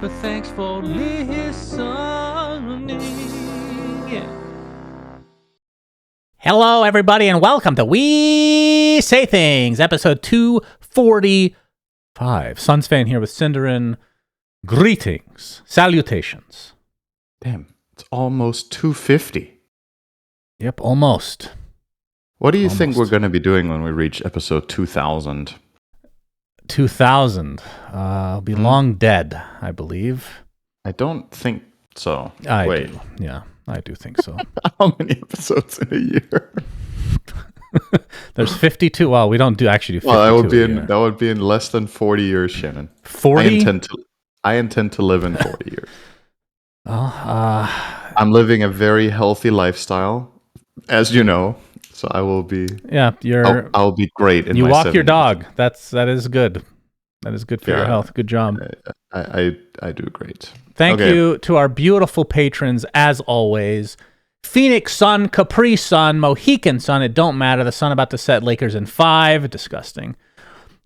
but thanks for listening. Yeah. Hello, everybody, and welcome to We Say Things, episode 245. Suns fan here with Cinderin. Greetings, salutations. Damn, it's almost 250. Yep, almost. What do you think we're going to be doing when we reach episode 2000? 2000. I'll be long dead, I believe. I don't think so. I do. Yeah, I do think so. How many episodes in a year? There's 52. Well, we don't actually do 52. Well, that would be in less than 40 years, Shannon. 40? I intend to live in 40 years. Well, I'm living a very healthy lifestyle, as you know. So I will be. Yeah, I'll be great. You walk your dog. That is good. That is good for your health. Good job. I do great. Thank you to our beautiful patrons, as always. Phoenix Sun, Capri Sun, Mohican Sun. It don't matter. The sun about to set. Lakers in 5. Disgusting.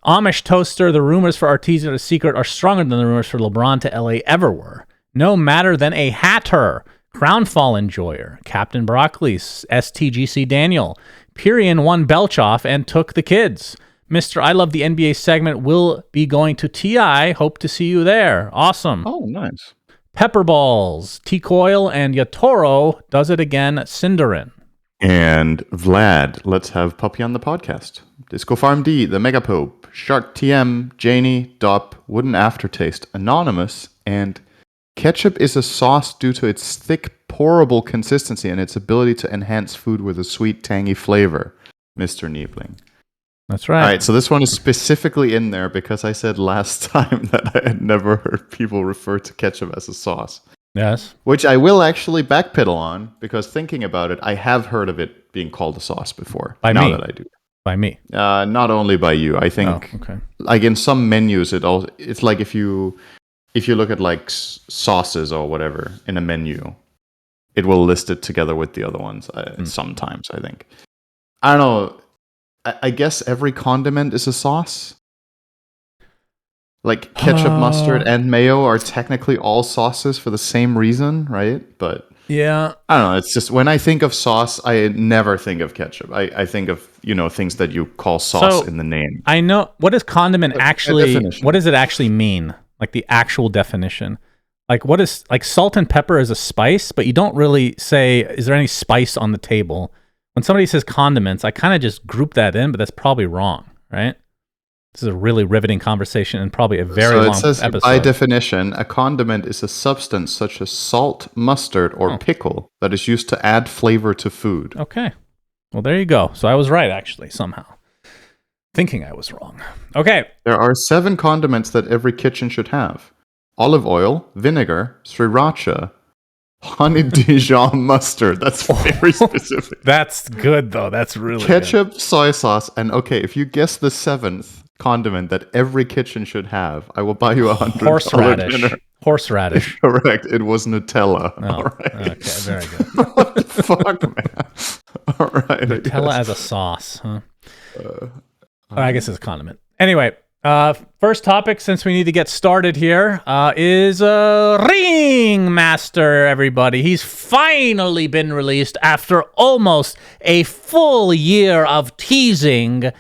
Amish Toaster. The rumors for Artesia to Secret are stronger than the rumors for LeBron to LA ever were. No matter than a Hatter. Crownfall Enjoyer, Captain Broccoli, STGC Daniel, Pyrian won Belchoff and took the kids. Mr. I Love the NBA segment will be going to TI. Hope to see you there. Awesome. Oh, nice. Pepperballs, T-Coil, and Yatoro does it again, Cinderin. And Vlad, let's have Puppy on the podcast. Disco Farm D, The Mega Pope, Shark TM, Janie, Dop, Wooden Aftertaste, Anonymous, and ketchup is a sauce due to its thick, pourable consistency and its ability to enhance food with a sweet, tangy flavor, Mr. Niebling. That's right. All right, so this one is specifically in there because I said last time that I had never heard people refer to ketchup as a sauce. Yes. Which I will actually backpedal on because thinking about it, I have heard of it being called a sauce before. By now me? That I do. By me? Not only by you. I think, like in some menus, it's like if you look at like sauces or whatever in a menu, it will list it together with the other ones. Sometimes, I think. I don't know. I guess every condiment is a sauce. Like ketchup, mustard, and mayo are technically all sauces for the same reason, right? But yeah, I don't know. It's just when I think of sauce, I never think of ketchup. I think of things that you call sauce in the name. I know. What does condiment actually? What does it actually mean? Like the actual definition. Like what is like salt and pepper is a spice, but you don't really say, is there any spice on the table? When somebody says condiments, I kind of just group that in, but that's probably wrong, right? This is a really riveting conversation and probably a very long episode. So it says, by definition, a condiment is a substance such as salt, mustard, or pickle that is used to add flavor to food. Okay. Well, there you go. So I was right, actually, somehow. Thinking I was wrong. Okay. There are 7 condiments that every kitchen should have. Olive oil, vinegar, sriracha, honey Dijon mustard. That's very specific. That's good, though. That's really ketchup, good. Soy sauce, and if you guess the 7th condiment that every kitchen should have, I will buy you $100 horseradish. dinner. Horseradish. Correct. It was Nutella. Oh, all right. Okay, very good. What the fuck, man? All right. Nutella as a sauce, huh? I guess it's a condiment. Anyway, first topic, since we need to get started here, is Ringmaster, everybody. He's finally been released after almost a full year of teasing.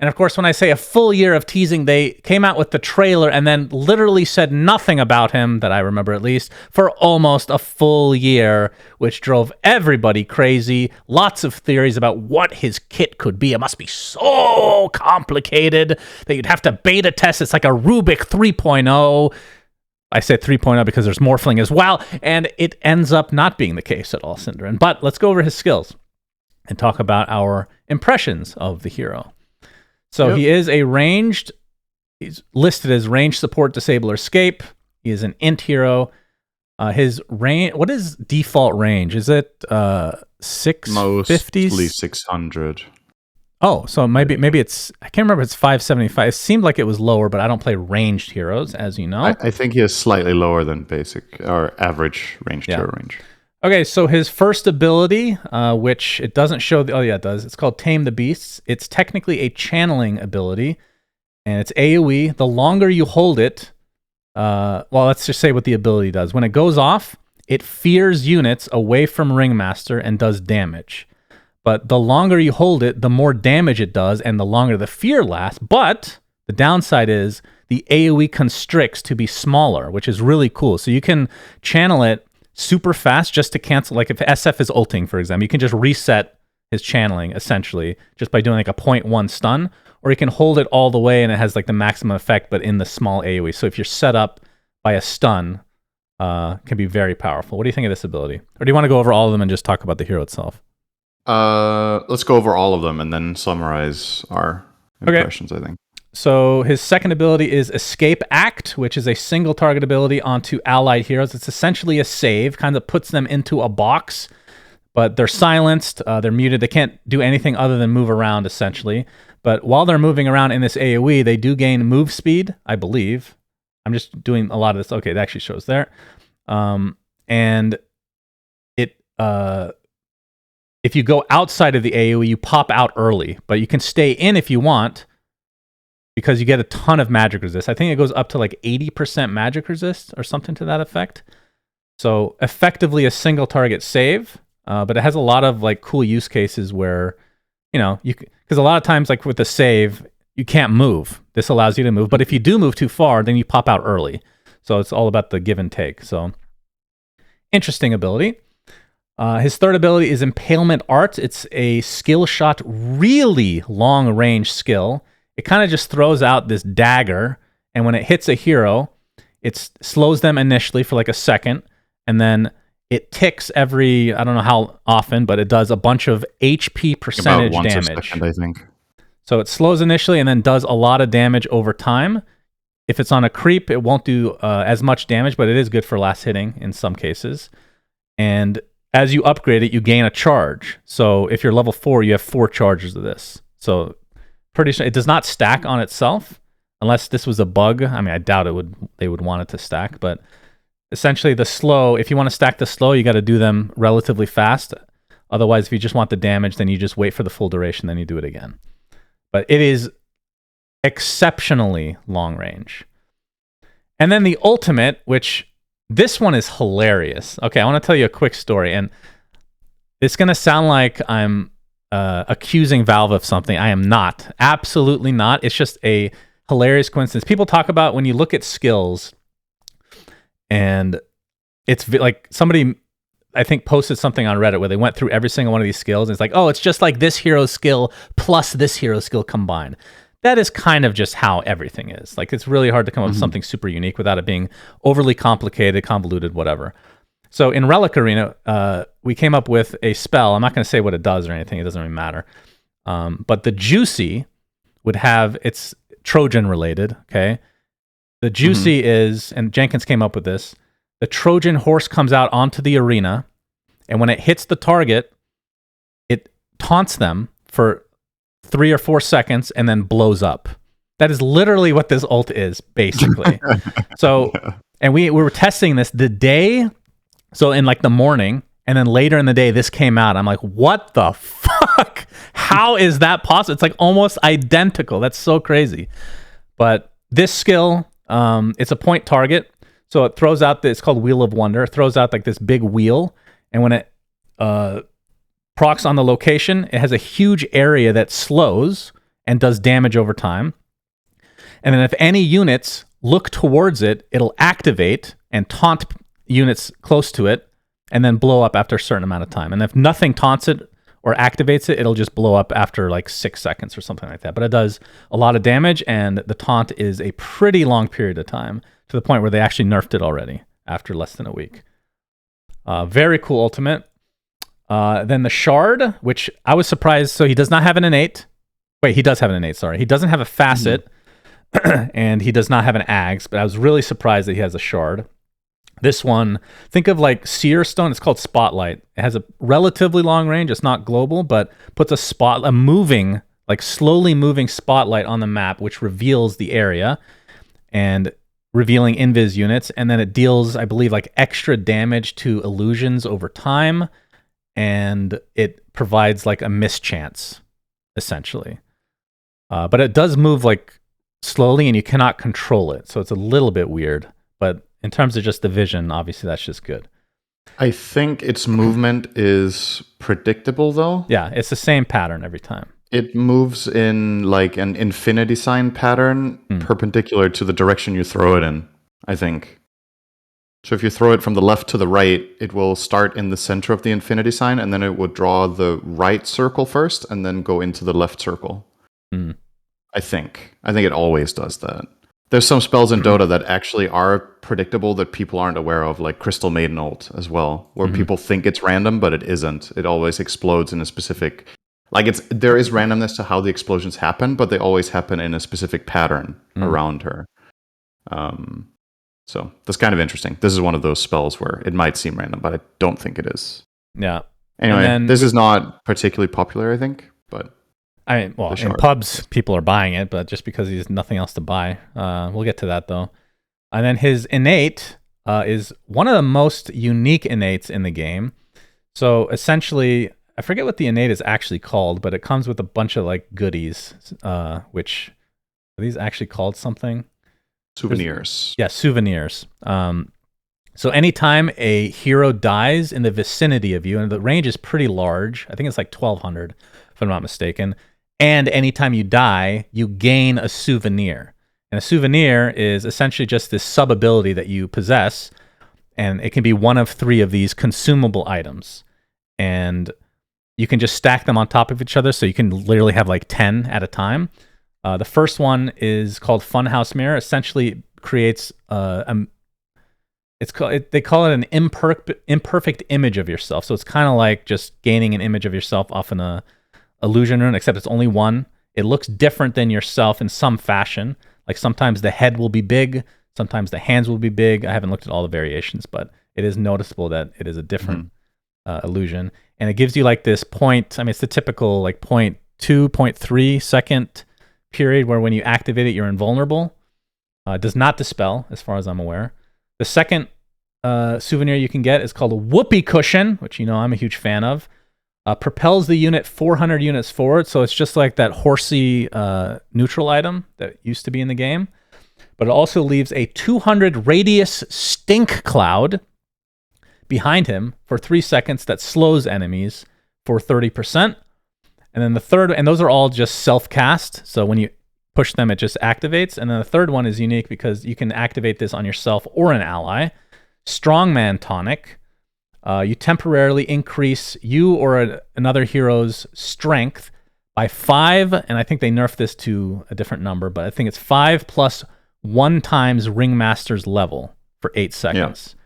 And of course, when I say a full year of teasing, they came out with the trailer and then literally said nothing about him, that I remember at least, for almost a full year, which drove everybody crazy. Lots of theories about what his kit could be. It must be so complicated that you'd have to beta test. It's like a Rubik 3.0. I said 3.0 because there's morphling as well, and it ends up not being the case at all, Cinderin. But let's go over his skills and talk about our impressions of the hero. So he is a ranged, he's listed as ranged support, disable, or escape. He is an int hero. His range, what is default range? Is it 650s? Mostly 600. Oh, so maybe it's, I can't remember if it's 575. It seemed like it was lower, but I don't play ranged heroes, as you know. I think he is slightly lower than basic or average ranged hero range. Okay, so his first ability, which it doesn't show, it does. It's called Tame the Beasts. It's technically a channeling ability, and it's AoE. The longer you hold it, well, let's just say what the ability does. When it goes off, it fears units away from Ringmaster and does damage. But the longer you hold it, the more damage it does, and the longer the fear lasts. But the downside is the AoE constricts to be smaller, which is really cool. So you can channel it super fast just to cancel. Like if SF is ulting, for example, you can just reset his channeling essentially just by doing like a 0.1 stun, or you can hold it all the way and it has like the maximum effect, but in the small AoE. So if you're set up by a stun, can be very powerful. What do you think of this ability? Or do you want to go over all of them and just talk about the hero itself? Let's go over all of them and then summarize our impressions, I think. So his second ability is Escape Act, which is a single target ability onto allied heroes. It's essentially a save, kind of puts them into a box, but they're silenced, they're muted, they can't do anything other than move around, essentially. But while they're moving around in this AoE, they do gain move speed, I believe. I'm just doing a lot of this. Okay, it actually shows there. And it... if you go outside of the AoE, you pop out early, but you can stay in if you want because you get a ton of magic resist. I think it goes up to like 80% magic resist or something to that effect. So effectively a single target save, but it has a lot of like cool use cases where, because a lot of times like with the save, you can't move. This allows you to move, but if you do move too far, then you pop out early. So it's all about the give and take. So interesting ability. His third ability is Impalement Art. It's a skill shot, really long range skill. It kind of just throws out this dagger, and when it hits a hero, it slows them initially for like a second, and then it ticks every, I don't know how often, but it does a bunch of HP percentage about once damage. A second, I think. So it slows initially and then does a lot of damage over time. If it's on a creep, it won't do as much damage, but it is good for last hitting in some cases. And as you upgrade it, you gain a charge. So if you're level 4, you have 4 charges of this. So pretty sure it does not stack on itself unless this was a bug. I mean, I doubt they would want it to stack, but essentially the slow, if you want to stack the slow, you got to do them relatively fast. Otherwise, if you just want the damage, then you just wait for the full duration, then you do it again. But it is exceptionally long range. And then the ultimate, which this one is hilarious. Okay, I want to tell you a quick story, and it's going to sound like I'm accusing Valve of something. I am not. Absolutely not. It's just a hilarious coincidence. People talk about when you look at skills, and it's like somebody, I think, posted something on Reddit where they went through every single one of these skills, and it's like, oh, it's just like this hero's skill plus this hero's skill combined. That is kind of just how everything is. Like, it's really hard to come up with something super unique without it being overly complicated, convoluted, whatever. So in Relic Arena, we came up with a spell. I'm not going to say what it does or anything. It doesn't really matter. But the Juicy would have, it's Trojan related, okay? The Juicy is, and Jenkins came up with this, the Trojan horse comes out onto the arena, and when it hits the target, it taunts them for 3 or 4 seconds and then blows up. That is literally what this ult is, basically. So, and we were testing this the day, so in like the morning, and then later in the day, this came out. I'm like, what the fuck? How is that possible? It's like almost identical. That's so crazy. But this skill, it's a point target. So it throws out it's called Wheel of Wonder. It throws out like this big wheel, and when it procs on the location, it has a huge area that slows and does damage over time. And then if any units look towards it, it'll activate and taunt units close to it, and then blow up after a certain amount of time. And if nothing taunts it or activates it, it'll just blow up after like 6 seconds or something like that. But it does a lot of damage, and the taunt is a pretty long period of time, to the point where they actually nerfed it already after less than a week. Very cool ultimate. Then the Shard, which I was surprised. So he does not have an innate. Wait, he does have an innate, sorry. He doesn't have a facet, and he does not have an Ags, but I was really surprised that he has a Shard. This one, think of like Seer Stone. It's called Spotlight. It has a relatively long range. It's not global, but puts a moving, like slowly moving spotlight on the map, which reveals the area and revealing invis units. And then it deals, I believe, like extra damage to illusions over time. And it provides like a mischance, essentially. But it does move like slowly, and you cannot control it. So it's a little bit weird. But in terms of just the vision, obviously that's just good. I think its movement is predictable, though. Yeah, it's the same pattern every time. It moves in like an infinity sign pattern perpendicular to the direction you throw it in, I think. So if you throw it from the left to the right, it will start in the center of the infinity sign, and then it would draw the right circle first, and then go into the left circle. I think it always does that. There's some spells in Dota that actually are predictable that people aren't aware of, like Crystal Maiden ult as well, where people think it's random, but it isn't. It always explodes in a specific... Like, there is randomness to how the explosions happen, but they always happen in a specific pattern around her. So that's kind of interesting. This is one of those spells where it might seem random, but I don't think it is. Yeah. Anyway, this is not particularly popular, I think, but... in pubs, people are buying it, but just because there's nothing else to buy. We'll get to that, though. And then his innate is one of the most unique innates in the game. So essentially, I forget what the innate is actually called, but it comes with a bunch of like goodies, which are these actually called something? Souvenirs. Souvenirs. So anytime a hero dies in the vicinity of you, and the range is pretty large, I think it's like 1,200, if I'm not mistaken, and anytime you die, you gain a souvenir. And a souvenir is essentially just this sub-ability that you possess, and it can be one of 3 of these consumable items. And you can just stack them on top of each other, so you can literally have like 10 at a time. The first one is called Funhouse Mirror. Essentially, creates they call it an imperfect image of yourself. So it's kind of like just gaining an image of yourself off an illusion rune, except it's only one. It looks different than yourself in some fashion. Like sometimes the head will be big, sometimes the hands will be big. I haven't looked at all the variations, but it is noticeable that it is a different illusion. And it gives you like this point. I mean, it's the typical like 0.2, 0.3 second period where when you activate it, you're invulnerable. It does not dispel, as far as I'm aware. The second souvenir you can get is called a Whoopee Cushion, which you know I'm a huge fan of. Propels the unit 400 units forward, so it's just like that horsey neutral item that used to be in the game. But it also leaves a 200 radius stink cloud behind him for 3 seconds that slows enemies for 30%. And then the third, and those are all just self-cast, so when you push them, it just activates. And then the third one is unique because you can activate this on yourself or an ally. Strongman Tonic. You temporarily increase you or another hero's strength by 5, and I think they nerfed this to a different number, but I think it's 5 plus 1 times Ringmaster's level for 8 seconds.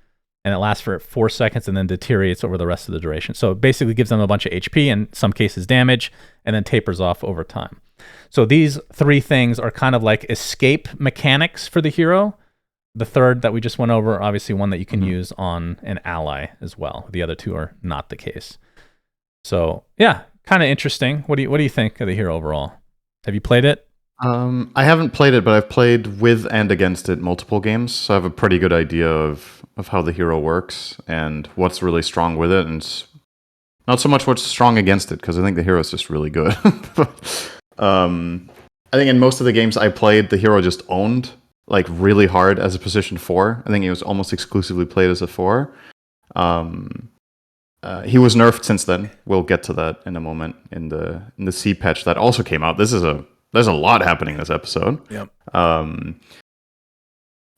And it lasts for 4 seconds and then deteriorates over the rest of the duration. So it basically gives them a bunch of HP and some cases damage, and then tapers off over time. So these 3 things are kind of like escape mechanics for the hero. The third that we just went over, obviously one that you can use on an ally as well. The other 2 are not the case. So yeah, kind of interesting. What do you think of the hero overall? Have you played it? I haven't played it, but I've played with and against it multiple games, so I have a pretty good idea of how the hero works and what's really strong with it, and not so much what's strong against it, because I think the hero is just really good. I think in most of the games I played, the hero just owned like really hard as a position 4. I think he was almost exclusively played as a 4. He was nerfed since then. We'll get to that in a moment in the C patch that also came out. There's a lot happening this episode. Yep.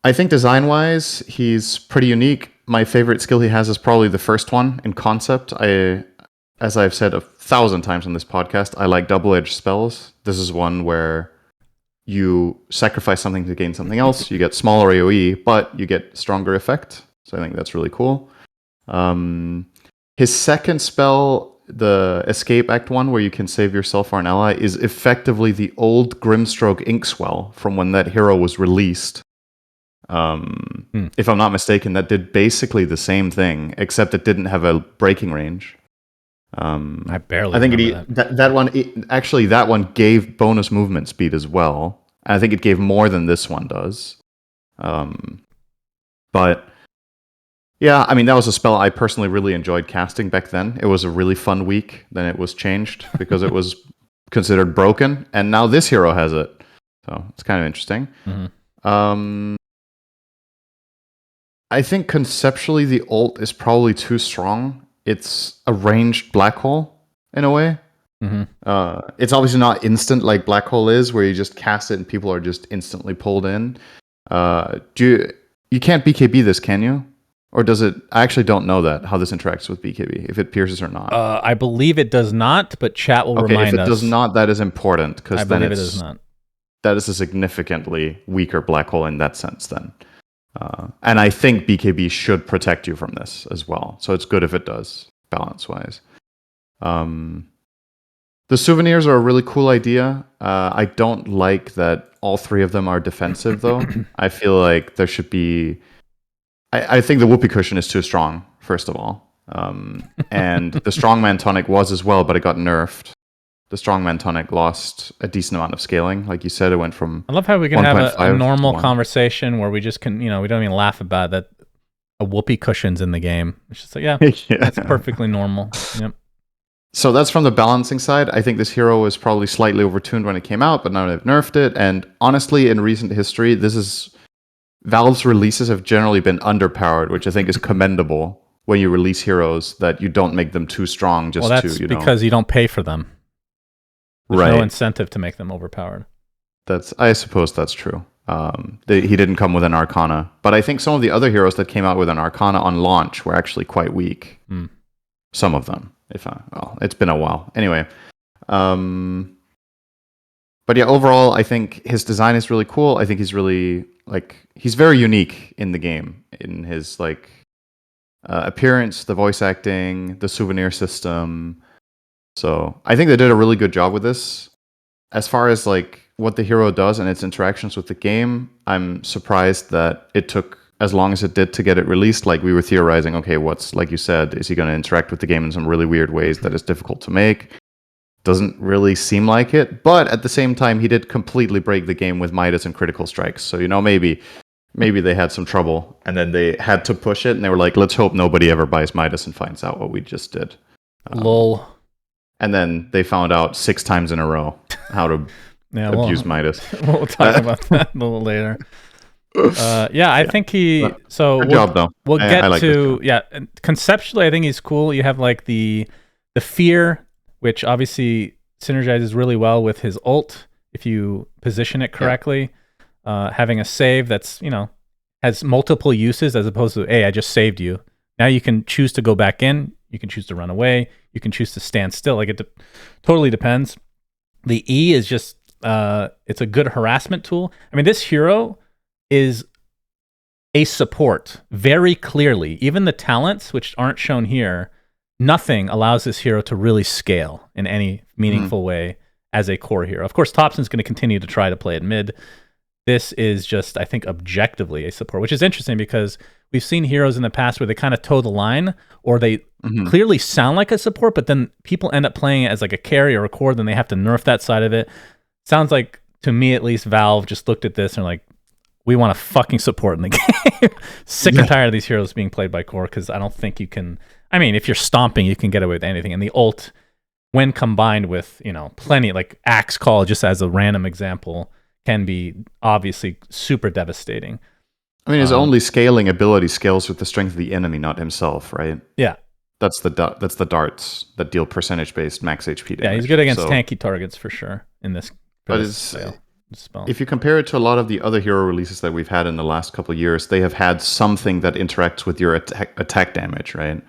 I think design-wise, he's pretty unique. My favorite skill he has is probably the first one in concept. As I've said 1,000 times on this podcast, I like double-edged spells. This is one where you sacrifice something to gain something else. You get smaller AoE, but you get stronger effect. So I think that's really cool. His second spell, the Escape Act one, where you can save yourself or an ally, is effectively the old Grimstroke Inkswell from when that hero was released. If I'm not mistaken, that did basically the same thing, except it didn't have a breaking range. I barely. I think that one gave bonus movement speed as well. I think it gave more than this one does. But yeah, I mean, that was a spell I personally really enjoyed casting back then. It was a really fun week. Then it was changed because it was considered broken, and now this hero has it. So it's kind of interesting. I think conceptually the ult is probably too strong. It's a ranged black hole in a way. Mm-hmm. It's obviously not instant like black hole is, where you just cast it and people are just instantly pulled in. You can't BKB this, can you? Or does it? I actually don't know that how this interacts with BKB, if it pierces or not. I believe it does not, but chat will Okay, remind us. if it does not, that is important because then it does not. That is a significantly weaker black hole in that sense. Then, and I think BKB should protect you from this as well. So it's good if it does, balance wise. The souvenirs are a really cool idea. I don't like that all three of them are defensive, though. I feel like there should be. I think the whoopee cushion is too strong, first of all. And the strongman tonic was as well, but it got nerfed. The strongman tonic lost a decent amount of scaling. Like you said, it went from. I love how we can have a normal conversation where we just can, we don't even laugh about that. A whoopee cushion's in the game. It's just like, yeah. That's perfectly normal. Yep. So that's from the balancing side. I think this hero was probably slightly overtuned when it came out, but now they've nerfed it. And honestly, in recent history, Valve's releases have generally been underpowered, which I think is commendable when you release heroes that you don't make them too strong that's because you don't pay for them. There's no incentive to make them overpowered. I suppose that's true. He didn't come with an Arcana. But I think some of the other heroes that came out with an Arcana on launch were actually quite weak. Some of them. It's been a while. Anyway. But yeah, overall, I think his design is really cool. I think he's really, he's very unique in the game. In his, appearance, the voice acting, the souvenir system. So I think they did a really good job with this. As far as, what the hero does and its interactions with the game, I'm surprised that it took as long as it did to get it released. Like, we were theorizing, okay, like you said, is he going to interact with the game in some really weird ways that is difficult to make? Doesn't really seem like it. But at the same time, he did completely break the game with Midas and critical strikes. So, maybe they had some trouble and then they had to push it and they were like, let's hope nobody ever buys Midas and finds out what we just did. Lol. And then they found out 6 times in a row how to abuse Midas. We'll talk about that a little later. I think he. So good job, though. We'll get to and conceptually, I think he's cool. You have the fear, which obviously synergizes really well with his ult if you position it correctly. Having a save that's has multiple uses as opposed to, hey, I just saved you. Now you can choose to go back in. You can choose to run away. You can choose to stand still. It totally depends. The E is just it's a good harassment tool. I mean, this hero is a support very clearly. Even the talents, which aren't shown here, nothing allows this hero to really scale in any meaningful way as a core hero. Of course, Thompson's going to continue to try to play at mid. This is just, I think, objectively a support, which is interesting because we've seen heroes in the past where they kind of toe the line or they clearly sound like a support, but then people end up playing it as a carry or a core, then they have to nerf that side of it. Sounds like, to me at least, Valve just looked at this and like, we want a fucking support in the game. Sick and tired of these heroes being played by core because I don't think you can. I mean, if you're stomping, you can get away with anything. And the ult, when combined with plenty like Axe Call, just as a random example, can be obviously super devastating. I mean, his only scaling ability scales with the strength of the enemy, not himself, right? Yeah, that's the darts that deal percentage-based max HP damage. Yeah, he's good against tanky targets for sure in this. Spell. If you compare it to a lot of the other hero releases that we've had in the last couple of years, they have had something that interacts with your attack damage, right?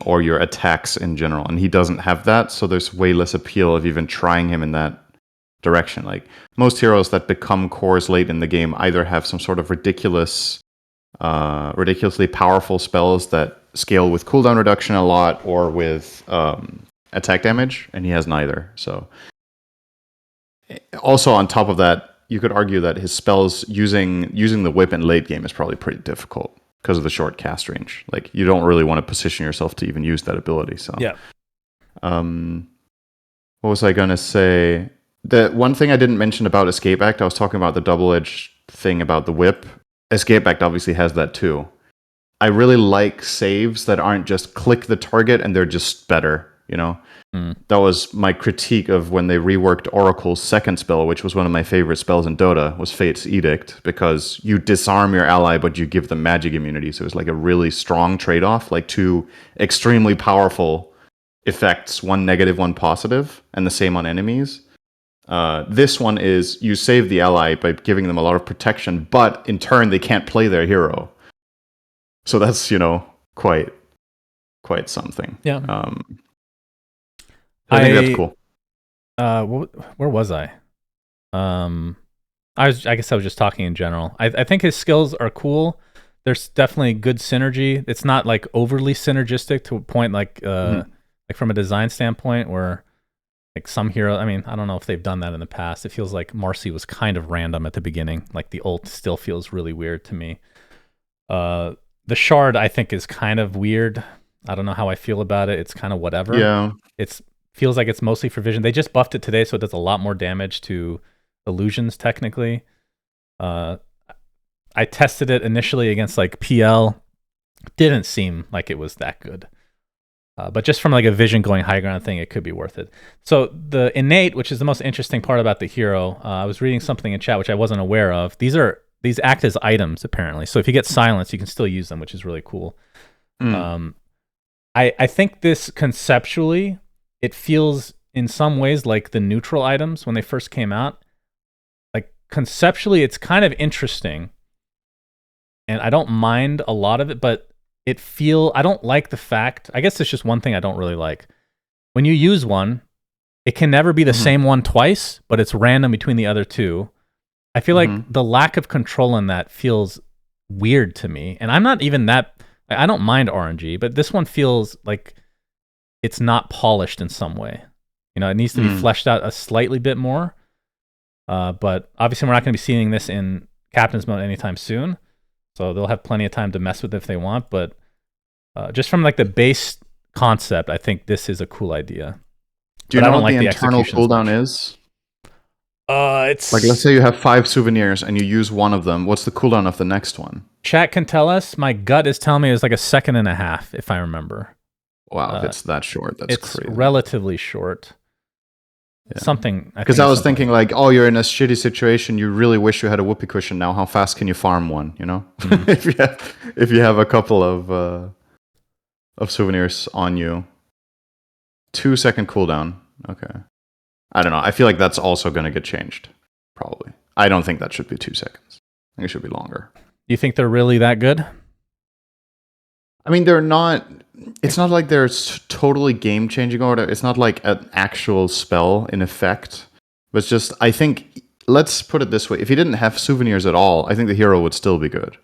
Or your attacks in general. And he doesn't have that, so there's way less appeal of even trying him in that direction. Like, most heroes that become cores late in the game either have some sort of ridiculously powerful spells that scale with cooldown reduction a lot or with attack damage, and he has neither. So also, on top of that, you could argue that his spells using the whip in late game is probably pretty difficult because of the short cast range. Like, you don't really want to position yourself to even use that ability. So yeah. What was I gonna say? The one thing I didn't mention about Escape Act, I was talking about the double-edged thing about the whip. Escape Act obviously has that too. I really like saves that aren't just click the target and they're just better. you know? That was my critique of when they reworked Oracle's second spell, which was one of my favorite spells in Dota, was Fate's Edict, because you disarm your ally, but you give them magic immunity. So it was like a really strong trade-off, like two extremely powerful effects, one negative, one positive, and the same on enemies. This one is you save the ally by giving them a lot of protection, but in turn they can't play their hero. So that's, quite something. Yeah. I think that's cool. Where was I? I guess I was just talking in general. I think his skills are cool. There's definitely good synergy. It's not like overly synergistic to a point like from a design standpoint where like some hero, I mean, I don't know if they've done that in the past. It feels like Marcy was kind of random at the beginning. Like the ult still feels really weird to me. The shard I think is kind of weird. I don't know how I feel about it. It's kind of whatever. Yeah. Feels like it's mostly for vision. They just buffed it today, so it does a lot more damage to illusions, technically. I tested it initially against like PL. Didn't seem like it was that good. But just from like a vision going high ground thing, it could be worth it. So the innate, which is the most interesting part about the hero, I was reading something in chat which I wasn't aware of. These act as items, apparently. So if you get silence, you can still use them, which is really cool. I think this conceptually, it feels in some ways like the neutral items when they first came out. Like conceptually, it's kind of interesting. And I don't mind a lot of it, but I don't like the fact, I guess it's just one thing I don't really like. When you use one, it can never be the same one twice, but it's random between the other two. I feel like the lack of control in that feels weird to me. And I'm not even I don't mind RNG, but this one feels like it's not polished in some way. It needs to be fleshed out a slightly bit more. But obviously we're not going to be seeing this in Captain's Mode anytime soon. So they'll have plenty of time to mess with it if they want. But just from like the base concept, I think this is a cool idea. Do you know what the internal cooldown is? It's like, let's say you have 5 souvenirs and you use one of them. What's the cooldown of the next one? Chat can tell us. My gut is telling me it was like a 1.5 seconds, if I remember. Wow, if it's that short, that's crazy. It's relatively short. Yeah. Something. Because I was thinking like, oh, you're in a shitty situation. You really wish you had a whoopee cushion now. How fast can you farm one? If you have a couple of souvenirs on you, 2-second cooldown. Okay. I don't know. I feel like that's also going to get changed. Probably. I don't think that should be 2 seconds. I think it should be longer. You think they're really that good? I mean, they're not. It's not like they're totally game changing or whatever. It's not like an actual spell in effect. But it's just, I think, let's put it this way. If you didn't have souvenirs at all, I think the hero would still be good.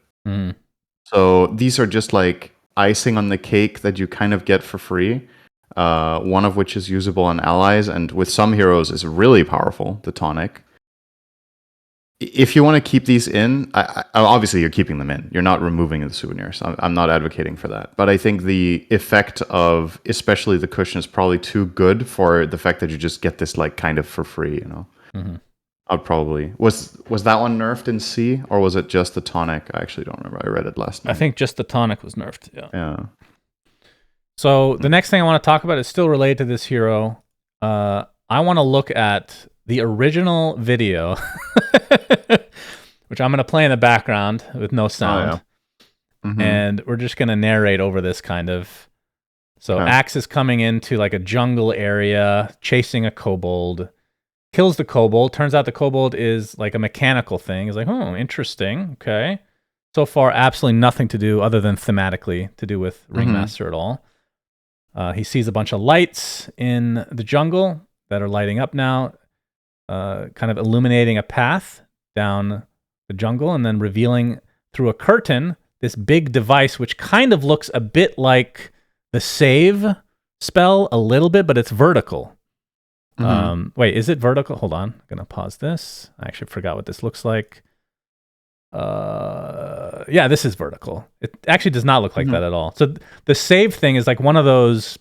So these are just like icing on the cake that you kind of get for free. One of which is usable on allies, and with some heroes is really powerful, the tonic. If you want to keep these in, obviously you're keeping them in. You're not removing the souvenirs. I'm not advocating for that. But I think the effect of, especially the cushion, is probably too good for the fact that you just get this like kind of for free, I'd probably... Was that one nerfed in C, or was it just the tonic? I actually don't remember. I read it last night. I think just the tonic was nerfed, Yeah. So the next thing I want to talk about is still related to this hero. I want to look at the original video, which I'm going to play in the background with no sound. And we're just going to narrate over this kind of. So Axe is coming into like a jungle area, chasing a kobold, kills the kobold. Turns out the kobold is like a mechanical thing. He's like, oh, interesting. Okay. So far, absolutely nothing to do other than thematically to do with Ringmaster at all. He sees a bunch of lights in the jungle that are lighting up now, kind of illuminating a path down the jungle and then revealing through a curtain this big device, which kind of looks a bit like the save spell a little bit, but it's vertical. Wait, is it vertical? Hold on. I'm going to pause this. I actually forgot what this looks like. Yeah, this is vertical. It actually does not look like that at all. So the save thing is like one of those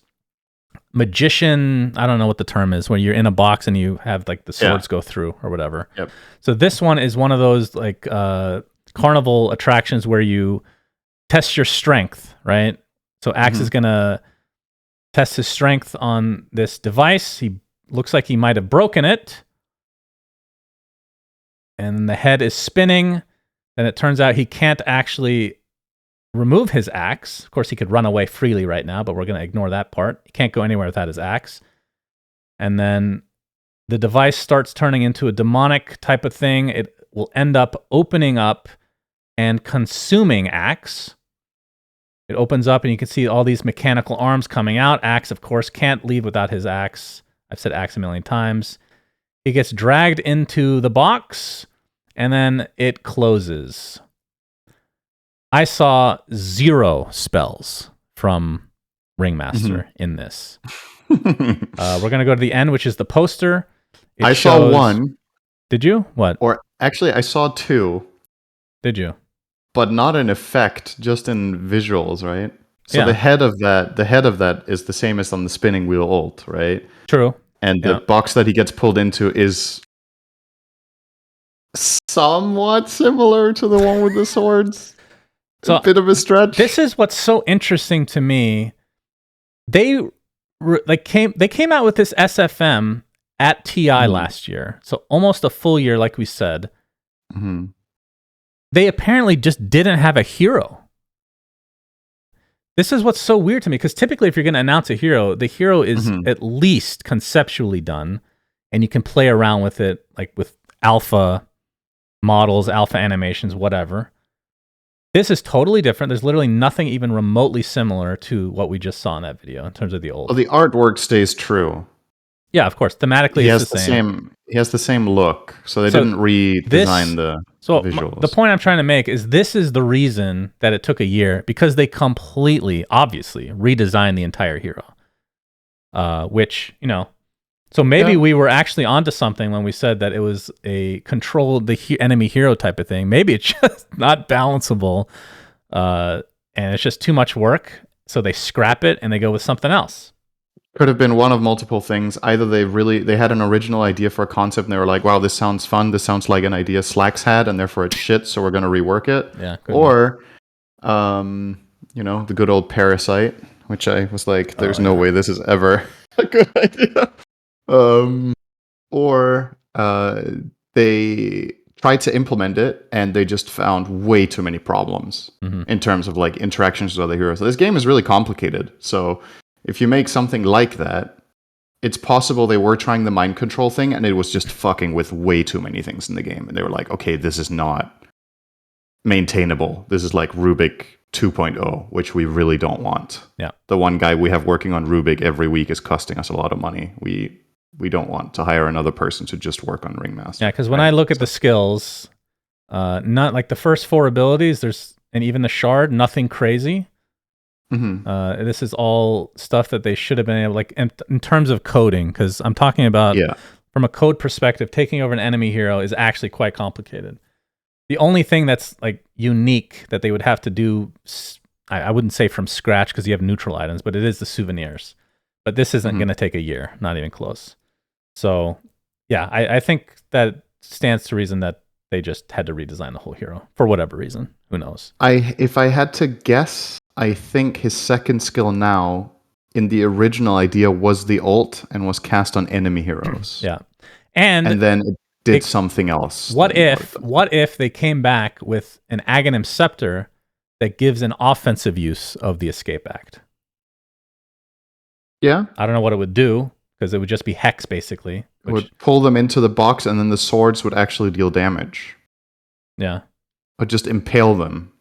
magician, I don't know what the term is, when you're in a box and you have like the swords go through or whatever. Yep. So this one is one of those like carnival attractions where you test your strength, right? So Axe is gonna tests his strength on this device. He looks like he might have broken it. And the head is spinning. And it turns out he can't actually remove his axe. Of course, he could run away freely right now, but we're going to ignore that part. He can't go anywhere without his axe. And then the device starts turning into a demonic type of thing. It will end up opening up and consuming Axe. It opens up and you can see all these mechanical arms coming out. Axe, of course, can't leave without his axe. I've said axe a million times. He gets dragged into the box and then it closes. I saw 0 spells from Ringmaster in this. We're going to go to the end, which is the poster. I saw 1. Did you? What? Or actually, I saw 2. Did you? But not in effect, just in visuals, right? So Yeah. the head of that is the same as on the spinning wheel ult, right? True. And the box that he gets pulled into is somewhat similar to the one with the swords. So a bit of a stretch. This is what's so interesting to me. They came out with this SFM at TI last year, so almost a full year, like we said. Mm-hmm. They apparently just didn't have a hero. This is what's so weird to me, because typically if you're going to announce a hero, the hero is at least conceptually done, and you can play around with it, like with alpha models, alpha animations, whatever. This is totally different. There's literally nothing even remotely similar to what we just saw in that video in terms of the old. Well, the artwork stays true. Yeah, of course. Thematically, it's the same. He has the same look, so they didn't redesign the visuals. The point I'm trying to make is this is the reason that it took a year, because they completely, obviously, redesigned the entire hero. Which, so maybe we were actually onto something when we said that it was a control the enemy hero type of thing. Maybe it's just not balanceable, and it's just too much work, so they scrap it and they go with something else. Could have been one of multiple things. Either they had an original idea for a concept and they were like, wow, this sounds fun. This sounds like an idea Slacks had, and therefore it's shit, so we're going to rework it. Yeah. Or, the good old Parasite, which I was like, there's no way this is ever a good idea. Or they tried to implement it and they just found way too many problems in terms of like interactions with other heroes. So this game is really complicated. So if you make something like that, it's possible they were trying the mind control thing and it was just fucking with way too many things in the game. And they were like, okay, this is not maintainable. This is like Rubik 2.0, which we really don't want. Yeah. The one guy we have working on Rubik every week is costing us a lot of money. We don't want to hire another person to just work on Ringmaster. Yeah, because when I look at the skills, not like the first 4 abilities, and even the shard, nothing crazy. This is all stuff that they should have been able, like in terms of coding, because I'm talking about from a code perspective, taking over an enemy hero is actually quite complicated. The only thing that's like unique that they would have to do, I wouldn't say from scratch because you have neutral items, but it is the souvenirs. But this isn't going to take a year, not even close. So yeah, I think that stands to reason that they just had to redesign the whole hero for whatever reason. Who knows? If I had to guess, I think his second skill now in the original idea was the ult and was cast on enemy heroes. Yeah. And then it did something else. What if they came back with an Aghanim Scepter that gives an offensive use of the Escape Act? Yeah. I don't know what it would do, because it would just be Hex, basically. It would pull them into the box, and then the swords would actually deal damage. Yeah. Or just impale them.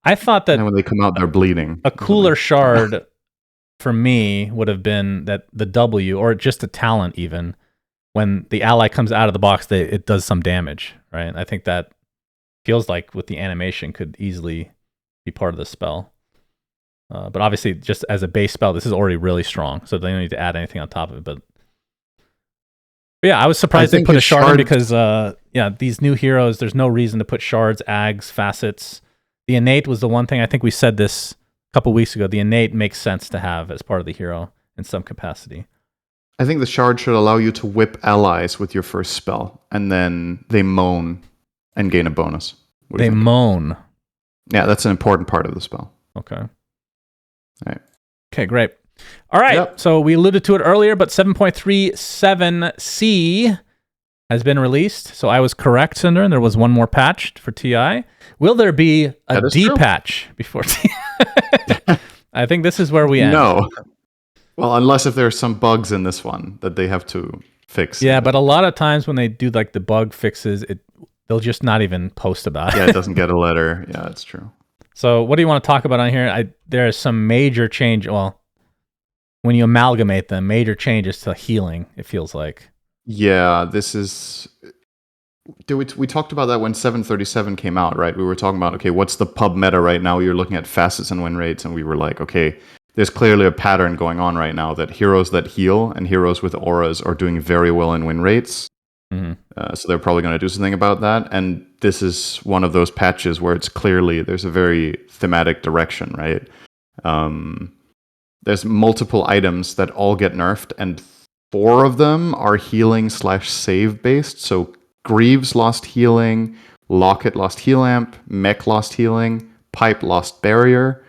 I thought that... And when they come out, they're bleeding. A cooler shard, for me, would have been that the W, or just a talent even, when the ally comes out of the box, it does some damage, right? I think that feels like with the animation could easily be part of the spell. But obviously, just as a base spell, this is already really strong, so they don't need to add anything on top of it. But yeah, I was surprised they put a shard in because, these new heroes, there's no reason to put shards, ags, facets. The innate was the one thing, I think we said this a couple weeks ago, the innate makes sense to have as part of the hero in some capacity. I think the shard should allow you to whip allies with your first spell, and then they moan and gain a bonus. They moan? Yeah, that's an important part of the spell. Okay. All right. Okay, great. All right, Yep. so we alluded to it earlier, but 7.37C has been released. So I was correct, Cinder, and there was one more patch for TI. Will there be a D true. patch before TI? I think this is where we end. No. Well, unless if there's some bugs in this one that they have to fix. Yeah, but a lot of times when they do like the bug fixes, they'll just not even post about it. Yeah, it doesn't get a letter. Yeah, that's true. So what do you want to talk about on here? There is some major change. Well, when you amalgamate them, major changes to healing, it feels like. Yeah, this is... We talked about that when 737 came out, right? We were talking about, okay, what's the pub meta right now? You're looking at facets and win rates, and we were like, okay, there's clearly a pattern going on right now that heroes that heal and heroes with auras are doing very well in win rates. Mm-hmm. So they're probably going to do something about that. And this is one of those patches where it's clearly, there's a very thematic direction, right? There's multiple items that all get nerfed, and 4 of them are healing/save based. So Greaves lost healing, Locket lost heal amp, Mech lost healing, Pipe lost barrier,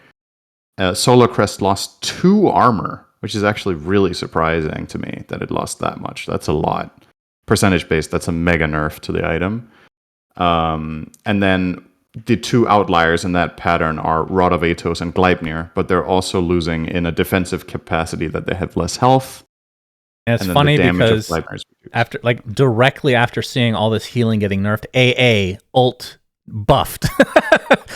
Solar Crest lost 2 armor, which is actually really surprising to me that it lost that much. That's a lot. Percentage based, that's a mega nerf to the item. And then the 2 outliers in that pattern are Rod of Atos and Gleipnir, but they're also losing in a defensive capacity that they have less health. And it's funny because directly after seeing all this healing getting nerfed, AA ult buffed.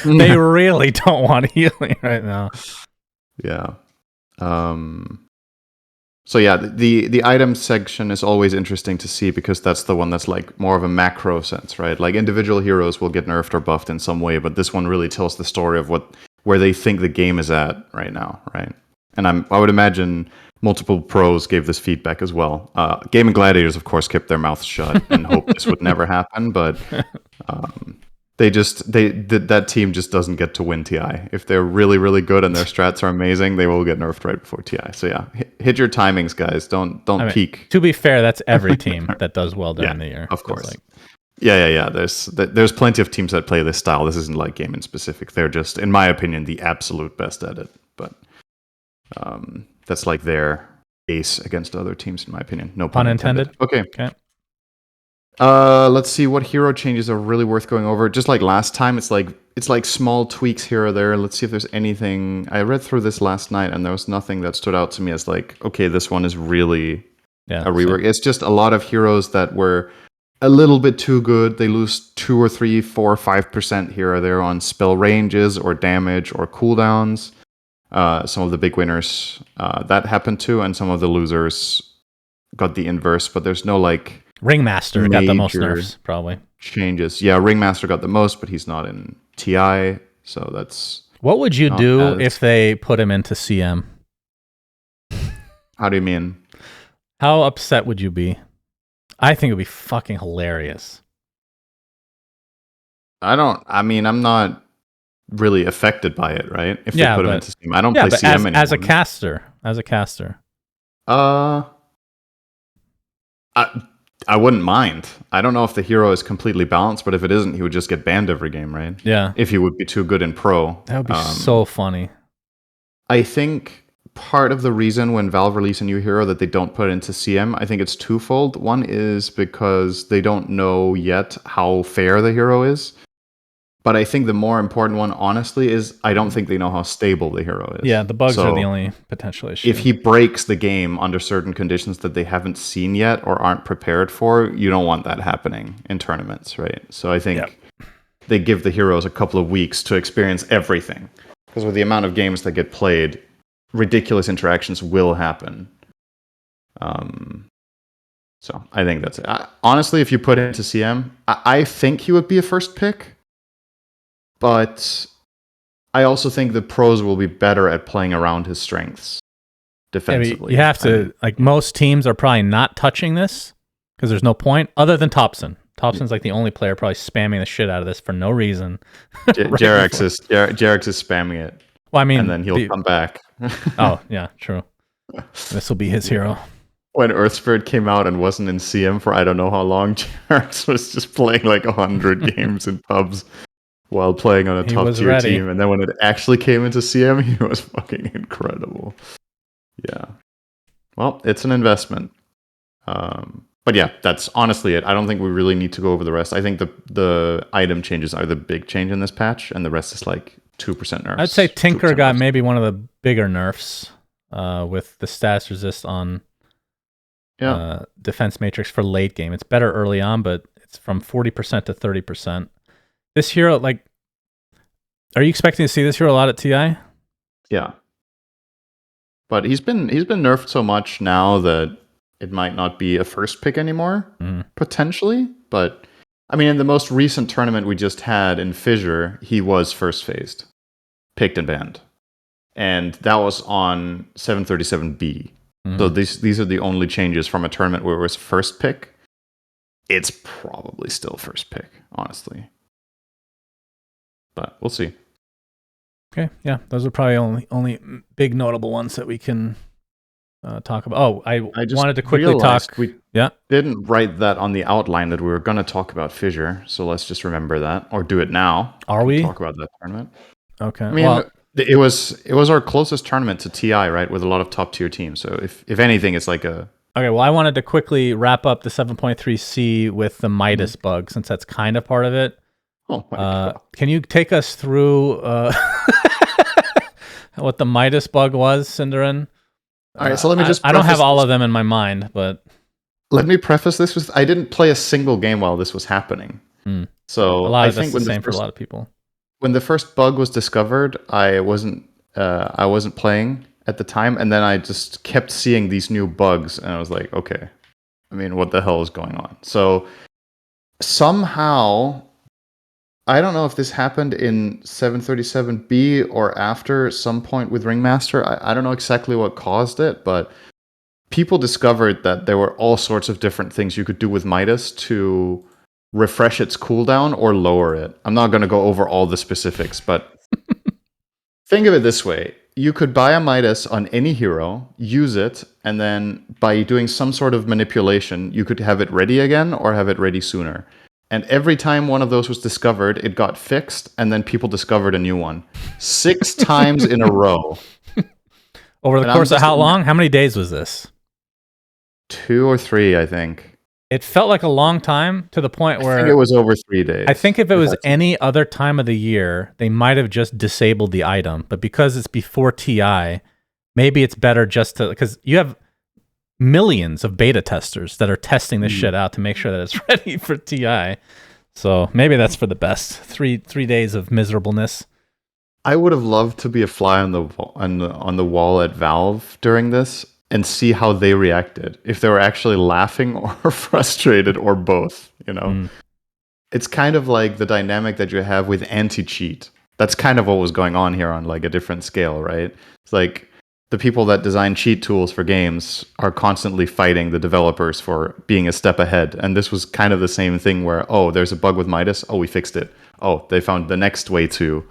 They really don't want healing right now. Yeah. So yeah, the item section is always interesting to see because that's the one that's like more of a macro sense, right? Like individual heroes will get nerfed or buffed in some way, but this one really tells the story of where they think the game is at right now, right? And I would imagine multiple pros gave this feedback as well. Gaming Gladiators, of course, kept their mouths shut and hoped this would never happen, but that team just doesn't get to win TI. If they're really, really good and their strats are amazing, they will get nerfed right before TI. So yeah, hit your timings, guys. Don't peak. To be fair, that's every team that does well during the year. Of course. Yeah. There's plenty of teams that play this style. This isn't like gaming specific. They're just, in my opinion, the absolute best at it. But that's like their ace against other teams, in my opinion. No pun intended. Okay. Let's see what hero changes are really worth going over. Just like last time, it's like small tweaks here or there. Let's see if there's anything. I read through this last night, and there was nothing that stood out to me as like, okay, this one is really a rework. It's just a lot of heroes that were a little bit too good. They lose 2 or 3, 4, 5% here or there on spell ranges or damage or cooldowns. Some of the big winners that happened to, and some of the losers got the inverse. But there's no like Ringmaster got the most nerfs, probably. Changes. Yeah, Ringmaster got the most, but he's not in TI, so that's... What would you do if they put him into CM? How do you mean? How upset would you be? I think it would be fucking hilarious. I'm not really affected by it, right? If they put him into CM. I don't play CM anymore. As a caster. I wouldn't mind. I don't know if the hero is completely balanced, but if it isn't, he would just get banned every game, right? Yeah. If he would be too good in pro. That would be so funny. I think part of the reason when Valve release a new hero that they don't put into CM, I think it's twofold. One is because they don't know yet how fair the hero is. But I think the more important one, honestly, is I don't think they know how stable the hero is. Yeah, the bugs are the only potential issue. If he breaks the game under certain conditions that they haven't seen yet or aren't prepared for, you don't want that happening in tournaments, right? So I think they give the heroes a couple of weeks to experience everything. Because with the amount of games that get played, ridiculous interactions will happen. So I think that's it. Honestly, if you put it into CM, I think he would be a first pick. But I also think the pros will be better at playing around his strengths defensively. You have to, most teams are probably not touching this because there's no point other than Thompson. Thompson's like the only player probably spamming the shit out of this for no reason. Jarex is spamming it. Well, I mean, and then he'll come back. Oh, yeah, true. This will be his hero. When Earth Spirit came out and wasn't in CM for I don't know how long, Jarex was just playing like 100 games in pubs while playing on a top tier team. And then when it actually came into CM, he was fucking incredible. Yeah. Well, it's an investment. But yeah, that's honestly it. I don't think we really need to go over the rest. I think the item changes are the big change in this patch, and the rest is like 2% nerfs. I'd say Tinker 2% got nerfs. maybe one of the bigger nerfs with the status resist on defense matrix for late game. It's better early on, but it's from 40% to 30%. This hero, like, are you expecting to see this hero a lot at TI? Yeah. But he's been nerfed so much now that it might not be a first pick anymore, potentially. But I mean, in the most recent tournament we just had in Fissure, he was first phased, picked and banned, and that was on 737B. So these are the only changes from a tournament where it was first pick. It's probably still first pick, honestly, but we'll see. Okay, yeah, those are probably only big notable ones that we can talk about. Oh, I just wanted to quickly talk. We didn't write that on the outline that we were going to talk about Fissure, so let's just remember that, or do it now. Are we talk about that tournament? Okay. I mean, it was our closest tournament to TI, right, with a lot of top tier teams. So if anything, it's like a. Okay, well, I wanted to quickly wrap up the 7.3C with the Midas bug, since that's kind of part of it. Oh my God. Can you take us through what the Midas bug was, Cinderin? All right, so let me just. I don't have all of them in my mind, but let me preface this with: I didn't play a single game while this was happening. So I think the same for a lot of people. When the first bug was discovered, I wasn't playing at the time, and then I just kept seeing these new bugs, and I was like, okay, I mean, what the hell is going on? So somehow, I don't know if this happened in 737B or after some point with Ringmaster. I don't know exactly what caused it, but people discovered that there were all sorts of different things you could do with Midas to refresh its cooldown or lower it. I'm not going to go over all the specifics, but think of it this way. You could buy a Midas on any hero, use it, and then by doing some sort of manipulation, you could have it ready again or have it ready sooner. And every time one of those was discovered, it got fixed, and then people discovered a new one. 6 times in a row. Over the course of how long? How many days was this? 2 or 3, I think. It felt like a long time, to the point where... I think it was over 3 days. I think if it was any other time of the year, they might have just disabled the item. But because it's before TI, maybe it's better just to... Because you have millions of beta testers that are testing this shit out to make sure that it's ready for TI. So maybe that's for the best. 3 days of miserableness. I would have loved to be a fly on the wall at Valve during this and see how they reacted. If they were actually laughing or frustrated or both, you know? It's kind of like the dynamic that you have with anti-cheat. That's kind of what was going on here on like a different scale, right? It's like the people that design cheat tools for games are constantly fighting the developers for being a step ahead. And this was kind of the same thing where, oh, there's a bug with Midas. Oh, we fixed it. Oh, they found the next way to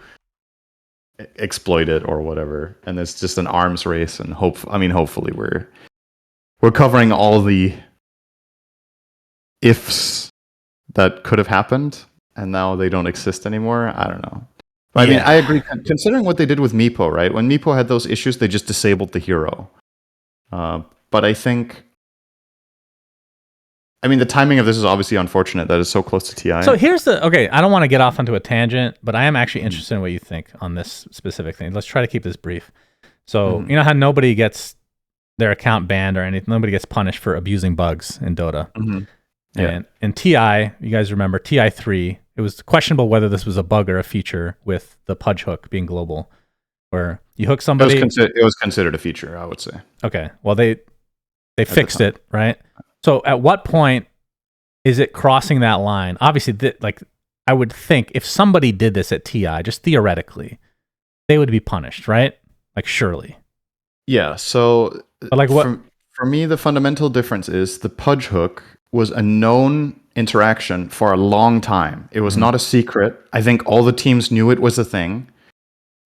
exploit it or whatever. And it's just an arms race. And hopefully we're covering all the ifs that could have happened, and now they don't exist anymore. I don't know. I mean, I agree. Considering what they did with Meepo, right? When Meepo had those issues, they just disabled the hero. But I think, I mean, the timing of this is obviously unfortunate that it's so close to TI. So here's okay, I don't want to get off onto a tangent, but I am actually interested in what you think on this specific thing. Let's try to keep this brief. So, you know how nobody gets their account banned or anything? Nobody gets punished for abusing bugs in Dota. And in TI, you guys remember TI 3, it was questionable whether this was a bug or a feature with the pudge hook being global, where you hook somebody. It was considered a feature, I would say. Okay, well they fixed it, right? So at what point is it crossing that line? Obviously, like I would think if somebody did this at TI, just theoretically, they would be punished, right? Like surely. Yeah. So, but like what? For me, the fundamental difference is the pudge hook was a known interaction for a long time. It was not a secret. I think all the teams knew it was a thing.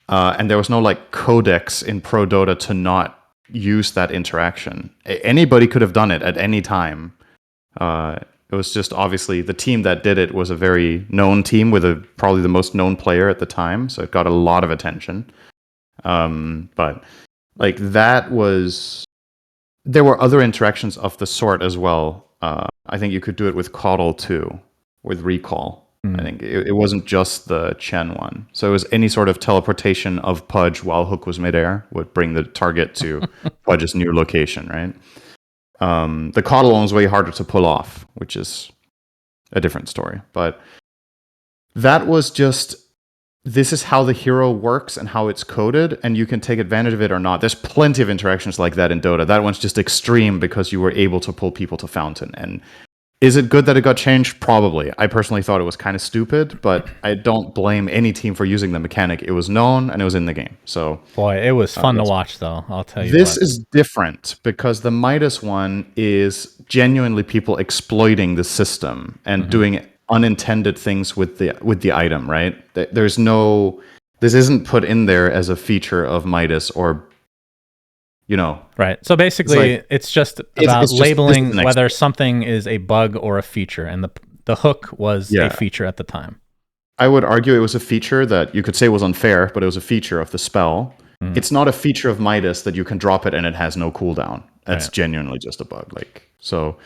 And there was no like codex in Pro Dota to not use that interaction. Anybody could have done it at any time. It was just obviously the team that did it was a very known team with probably the most known player at the time. So it got a lot of attention. But Like that was. There were other interactions of the sort as well. I think you could do it with Caudle too, with Recall. I think it wasn't just the Chen one. So it was any sort of teleportation of Pudge while Hook was midair would bring the target to Pudge's new location, right? The Caudle one was way harder to pull off, which is a different story. But that was just, this is how the hero works and how it's coded, and you can take advantage of it or not. There's plenty of interactions like that in Dota. That one's just extreme because you were able to pull people to Fountain. And is it good that it got changed? Probably. I personally thought it was kind of stupid, but I don't blame any team for using the mechanic. It was known and it was in the game. So boy, it was fun to watch, though. I'll tell you. This is different because the Midas one is genuinely people exploiting the system and doing unintended things with the item, right? There's no, this isn't put in there as a feature of Midas or, you know. Right. So basically, it's just about it's just, labeling whether something is a bug or a feature, and the hook was a feature at the time. I would argue it was a feature that you could say was unfair, but it was a feature of the spell. It's not a feature of Midas that you can drop it and it has no cooldown. That's genuinely just a bug. Like, so,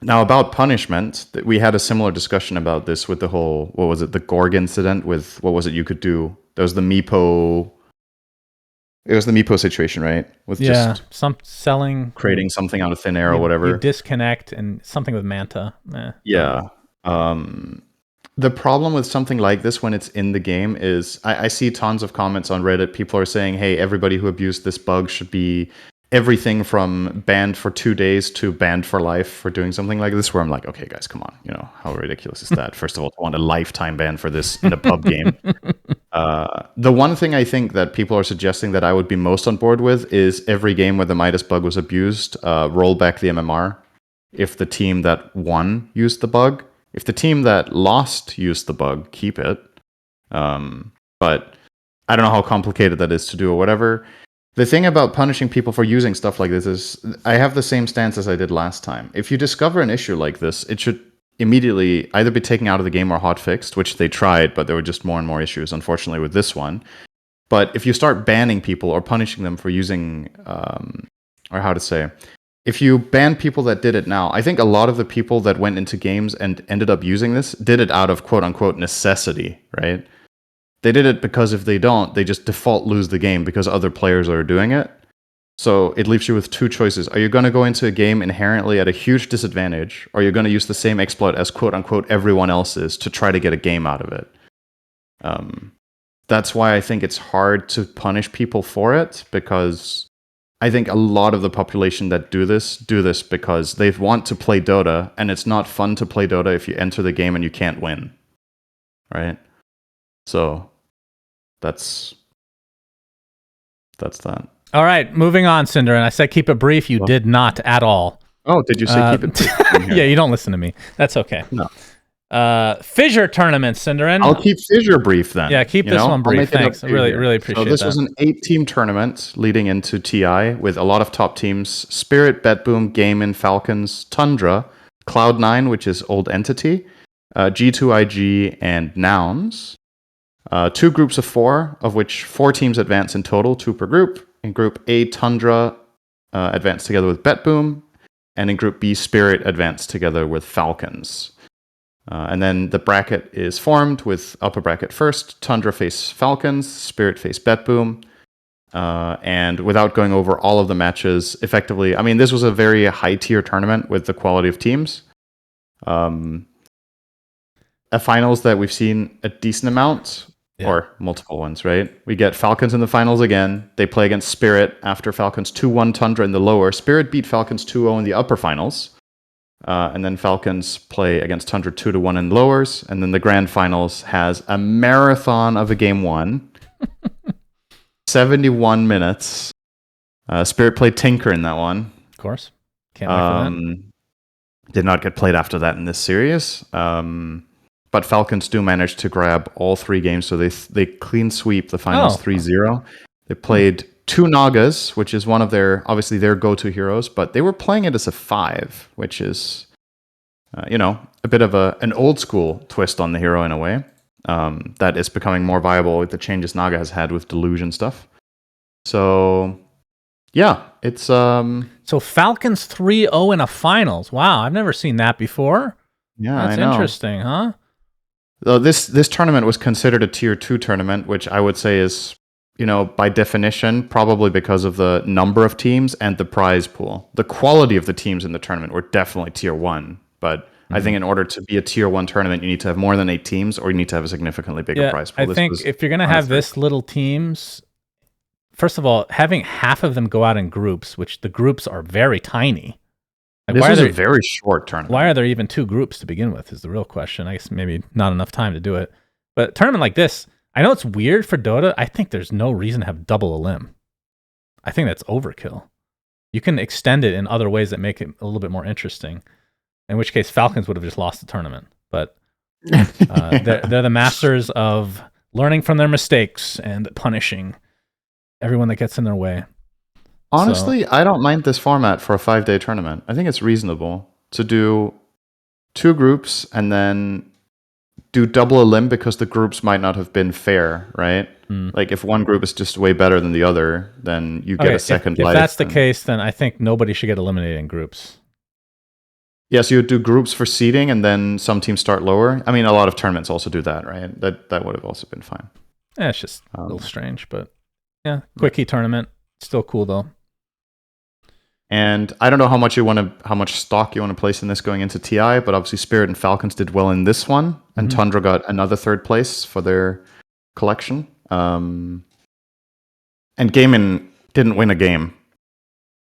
now about punishment, we had a similar discussion about this with the whole, what was it, the Gorg incident with, what was it you could do? There was the Meepo, it was the Meepo situation, right? With just some selling, creating something out of thin air or whatever. You disconnect and something with Manta. Yeah. The problem with something like this when it's in the game is I see tons of comments on Reddit. People are saying, hey, everybody who abused this bug should be everything from banned for 2 days to banned for life for doing something like this, where I'm like, okay, guys, come on. You know, how ridiculous is that? First of all, to want a lifetime ban for this in a pub game. The one thing I think that people are suggesting that I would be most on board with is every game where the Midas bug was abused, roll back the MMR if the team that won used the bug. If the team that lost used the bug, keep it. But I don't know how complicated that is to do or whatever. The thing about punishing people for using stuff like this is I have the same stance as I did last time. If you discover an issue like this, it should immediately either be taken out of the game or hotfixed, which they tried, but there were just more and more issues, unfortunately, with this one. But if you start banning people or punishing them for using, or how to say, if you ban people that did it now, I think a lot of the people that went into games and ended up using this did it out of quote unquote necessity, right? They did it because if they don't, they just default lose the game because other players are doing it. So it leaves you with two choices. Are you going to go into a game inherently at a huge disadvantage, or you're going to use the same exploit as quote unquote everyone else is to try to get a game out of it? That's why I think it's hard to punish people for it, because I think a lot of the population that do this because they want to play Dota, and it's not fun to play Dota if you enter the game and you can't win, right? So that's that. All right, moving on, Cinder. And I said keep it brief. You did not at all. Oh, did you say keep it brief? Yeah, you don't listen to me. That's okay. No. Fissure Tournament, Cinderin. I'll keep Fissure brief then. Yeah, keep this one brief. Thanks. I really appreciate that. So this was an 8-team tournament leading into TI with a lot of top teams: Spirit, Betboom, Gaimin, Falcons, Tundra, Cloud9, which is Old Entity, G2IG, and Nouns. 2 groups of 4, of which 4 teams advance in total, 2 per group. In Group A, Tundra advanced together with Betboom, and in Group B, Spirit advanced together with Falcons. And then the bracket is formed with upper bracket first, Tundra face Falcons, Spirit face Betboom. And without going over all of the matches, effectively, I mean, this was a very high-tier tournament with the quality of teams. A finals that we've seen a decent amount, or multiple ones, right? We get Falcons in the finals again. They play against Spirit after Falcons 2-1 Tundra in the lower. Spirit beat Falcons 2-0 in the upper finals. And then Falcons play against Tundra 2-1 in lowers. And then the grand finals has a marathon of a game 1. 71 minutes. Spirit played Tinker in that one. Of course. Can't wait for that. Did not get played after that in this series. But Falcons do manage to grab all 3 games, so they clean sweep the finals 3-0. They played 2 Nagas, which is one of their go-to heroes, but they were playing it as a 5, which is, a bit of an old-school twist on the hero in a way. That is becoming more viable with the changes Naga has had with Delusion stuff. So yeah, it's So Falcons 3-0 in a finals. Wow, I've never seen that before. yeah, That's I know. interesting, huh? Though this tournament was considered a tier 2 tournament, which I would say is, by definition, probably because of the number of teams and the prize pool. The quality of the teams in the tournament were definitely tier 1, but I think in order to be a tier 1 tournament, you need to have more than 8 teams, or you need to have a significantly bigger prize pool. I think if you're going to have this little teams, first of all, having half of them go out in groups, which the groups are very tiny. Like, this is a very short tournament. Why are there even 2 groups to begin with is the real question. I guess maybe not enough time to do it. But a tournament like this, I know it's weird for Dota. I think there's no reason to have double elim. I think that's overkill. You can extend it in other ways that make it a little bit more interesting. In which case, Falcons would have just lost the tournament. But they're the masters of learning from their mistakes and punishing everyone that gets in their way. Honestly, I don't mind this format for a 5-day tournament. I think it's reasonable to do 2 groups and then do double elim because the groups might not have been fair, right? Like if one group is just way better than the other, then you get a second life. If that's the case, then I think nobody should get eliminated in groups. Yeah, so you would do groups for seeding and then some teams start lower. I mean, a lot of tournaments also do that, right? That would have also been fine. Yeah, it's just a little strange, but yeah, quickie tournament. Still cool though. And I don't know how much stock you want to place in this going into TI, but obviously Spirit and Falcons did well in this one, and Tundra got another 3rd place for their collection. And Gaimin didn't win a game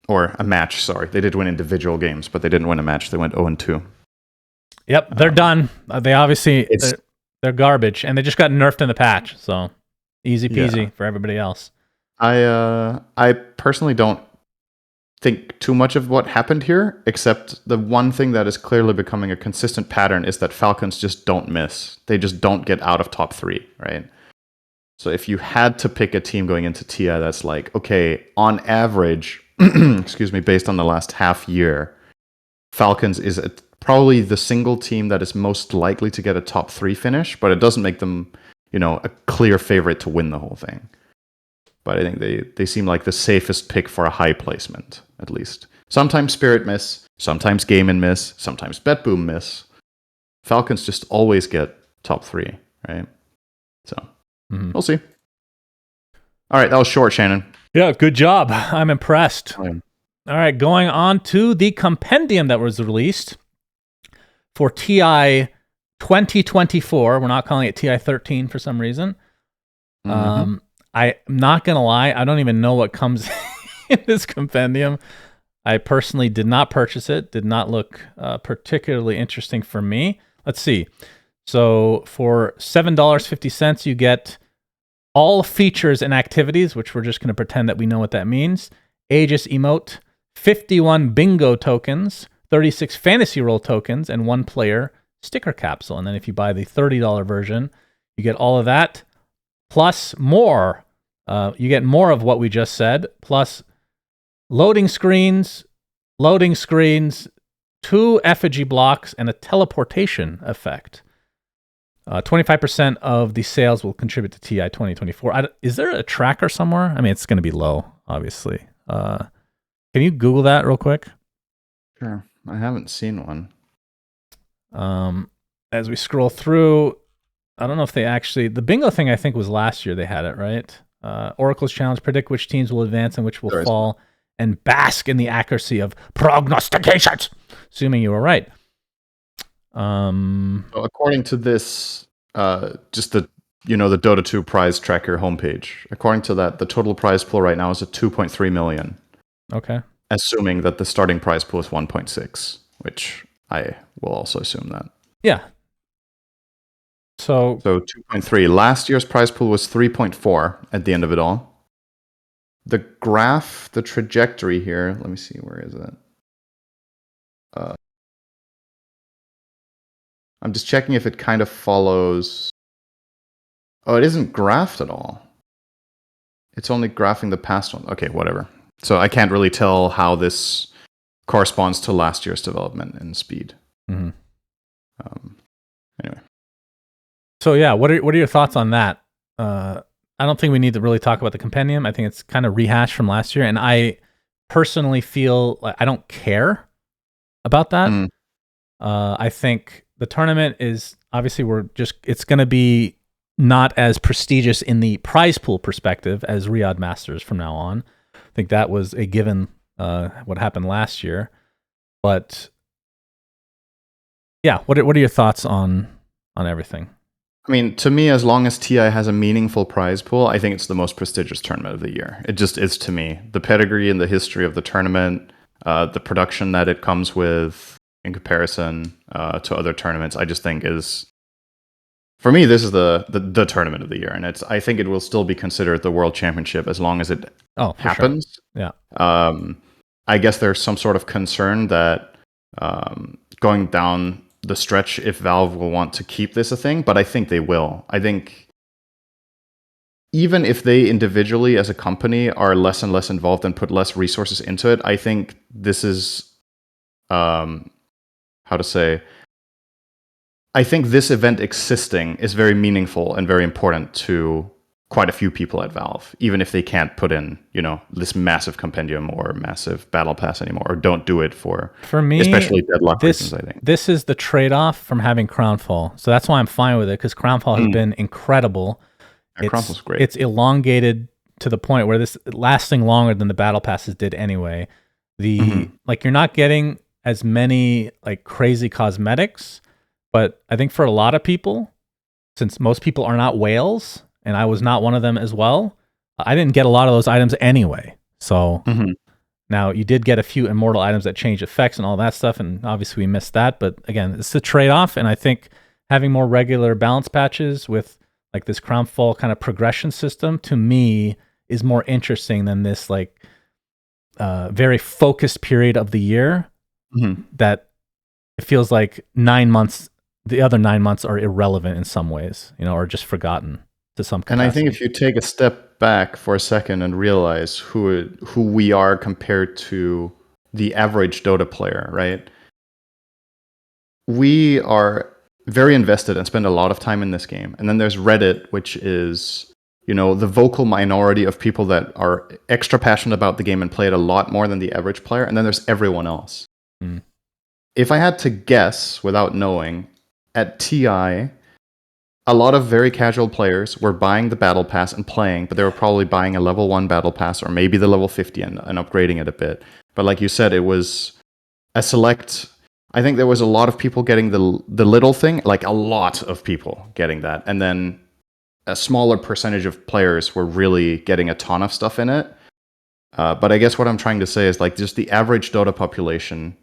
or a match. Sorry, they did win individual games, but they didn't win a match. They went 0-2. Yep, they're done. They obviously they're garbage, and they just got nerfed in the patch. So easy peasy for everybody else. I personally don't think too much of what happened here, except the one thing that is clearly becoming a consistent pattern is that Falcons just don't miss. They just don't get out of top 3, right? So if you had to pick a team going into TI that's like, okay, on average, excuse me, based on the last half year, Falcons is probably the single team that is most likely to get a top 3 finish, but it doesn't make them, a clear favorite to win the whole thing. But I think they seem like the safest pick for a high placement, at least. Sometimes Spirit miss, sometimes Gaimin miss, sometimes BetBoom miss. Falcons just always get top 3, right? So, we'll see. All right, that was short, Shannon. Yeah, good job. I'm impressed. All right, going on to the Compendium that was released for TI 2024. We're not calling it TI 13 for some reason. I'm not going to lie, I don't even know what comes in this compendium. I personally did not purchase it, did not look particularly interesting for me. Let's see. So for $7.50, you get all features and activities, which we're just going to pretend that we know what that means. Aegis emote, 51 bingo tokens, 36 fantasy roll tokens, and 1 player sticker capsule. And then if you buy the $30 version, you get all of that. Plus more. You get more of what we just said, plus loading screens, 2 effigy blocks, and a teleportation effect. 25% of the sales will contribute to TI 2024. Is there a tracker somewhere? I mean, it's going to be low, obviously. Can you Google that real quick? Sure. I haven't seen one. As we scroll through, I don't know if they actually... The bingo thing, I think, was last year they had it, right? Oracle's challenge, predict which teams will advance and which will fall, and bask in the accuracy of prognostications, assuming you were right. According to this, just the Dota 2 prize tracker homepage, according to that, the total prize pool right now is at 2.3 million. Okay. Assuming that the starting prize pool is 1.6, which I will also assume that. Yeah. So 2.3. Last year's prize pool was 3.4 at the end of it all. The graph, the trajectory here, let me see, where is it? I'm just checking if it kind of follows... Oh, it isn't graphed at all. It's only graphing the past one. Okay, whatever. So I can't really tell how this corresponds to last year's development in speed. Anyway. So yeah, what are your thoughts on that? I I don't think we need to really talk about the Compendium. I think it's kind of rehashed from last year, and I personally feel like I don't care about that. I think the tournament is obviously it's going to be not as prestigious in the prize pool perspective as Riyadh Masters from now on. I think that was a given what happened last year. But yeah, what are your thoughts on everything? I mean, to me, as long as TI has a meaningful prize pool, I think it's the most prestigious tournament of the year. It just is to me. The pedigree and the history of the tournament, the production that it comes with in comparison to other tournaments, I just think is, for me, this is the tournament of the year. And I think it will still be considered the World Championship as long as it happens. Sure. Yeah. I guess there's some sort of concern that going down the stretch, if Valve will want to keep this a thing, but I think they will. I think even if they individually as a company are less and less involved and put less resources into it, I think this is, I think this event existing is very meaningful and very important to quite a few people at Valve, even if they can't put in, this massive compendium or massive battle pass anymore, or don't do it for me, especially Deadlock reasons, I think. This is the trade-off from having Crownfall. So that's why I'm fine with it, because Crownfall has been incredible. Crownfall's great. It's elongated to the point where this lasting longer than the battle passes did anyway. You're not getting as many like crazy cosmetics, but I think for a lot of people, since most people are not whales, and I was not one of them as well, I didn't get a lot of those items anyway. So now you did get a few immortal items that change effects and all that stuff, and obviously we missed that. But again, it's a trade-off, and I think having more regular balance patches with like this Crownfall kind of progression system, to me, is more interesting than this like very focused period of the year that it feels like 9 months, the other 9 months are irrelevant in some ways, or just forgotten to some capacity. And I think if you take a step back for a second and realize who we are compared to the average Dota player, right? We are very invested and spend a lot of time in this game. And then there's Reddit, which is, the vocal minority of people that are extra passionate about the game and play it a lot more than the average player. And then there's everyone else. If I had to guess without knowing, at TI, a lot of very casual players were buying the battle pass and playing, but they were probably buying a level 1 battle pass or maybe the level 50 and upgrading it a bit. But like you said, it was a select. I think there was a lot of people getting the little thing, like a lot of people getting that. And then a smaller percentage of players were really getting a ton of stuff in it. But I guess what I'm trying to say is like just the average Dota population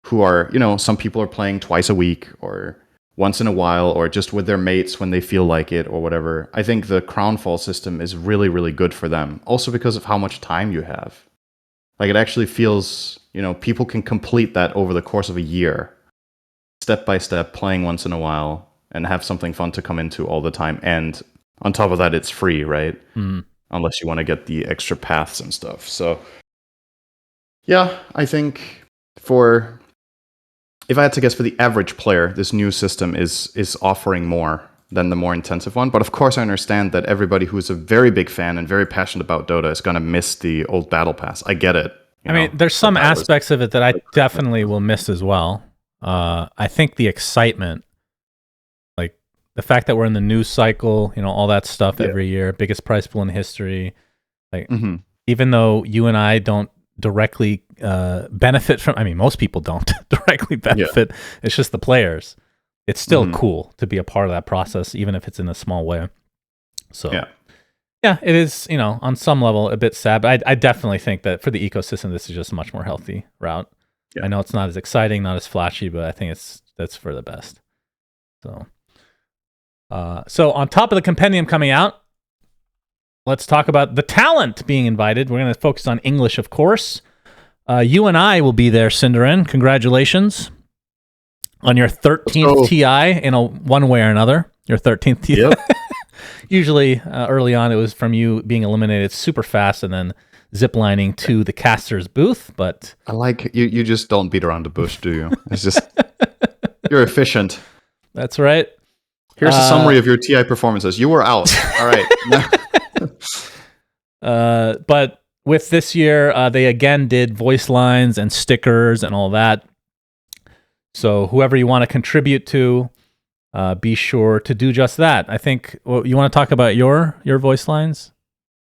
who are, some people are playing twice a week or once in a while, or just with their mates when they feel like it or whatever. I think the Crownfall system is really, really good for them. Also because of how much time you have. Like it actually feels, people can complete that over the course of a year, step by step, playing once in a while, and have something fun to come into all the time. And on top of that, it's free, right? Unless you want to get the extra paths and stuff. So, yeah, I think if I had to guess, for the average player, this new system is offering more than the more intensive one. But of course, I understand that everybody who's a very big fan and very passionate about Dota is going to miss the old battle pass. I get it. I mean, there's some aspects of it that I definitely will miss as well. I think the excitement, like the fact that we're in the news cycle, all that stuff every year, biggest prize pool in history. Like, even though you and I don't directly benefit from, most people don't directly benefit. It's just the players. It's still cool to be a part of that process, even if it's in a small way. So yeah, it is, on some level a bit sad, but I definitely think that for the ecosystem, this is just a much more healthy route. I know it's not as exciting, not as flashy, but I think that's for the best. So on top of the Compendium coming out, let's talk about the talent being invited. We're going to focus on English, of course. You and I will be there, Cinderin. Congratulations on your 13th TI in one way or another. Your 13th TI. Yep. Usually, early on, it was from you being eliminated super fast and then ziplining to the caster's booth. But I like you just don't beat around the bush, do you? It's just you're efficient. That's right. Here's a summary of your TI performances. You were out. All right. But with this year, they again did voice lines and stickers and all that. So whoever you want to contribute to, be sure to do just that. I think you want to talk about your voice lines,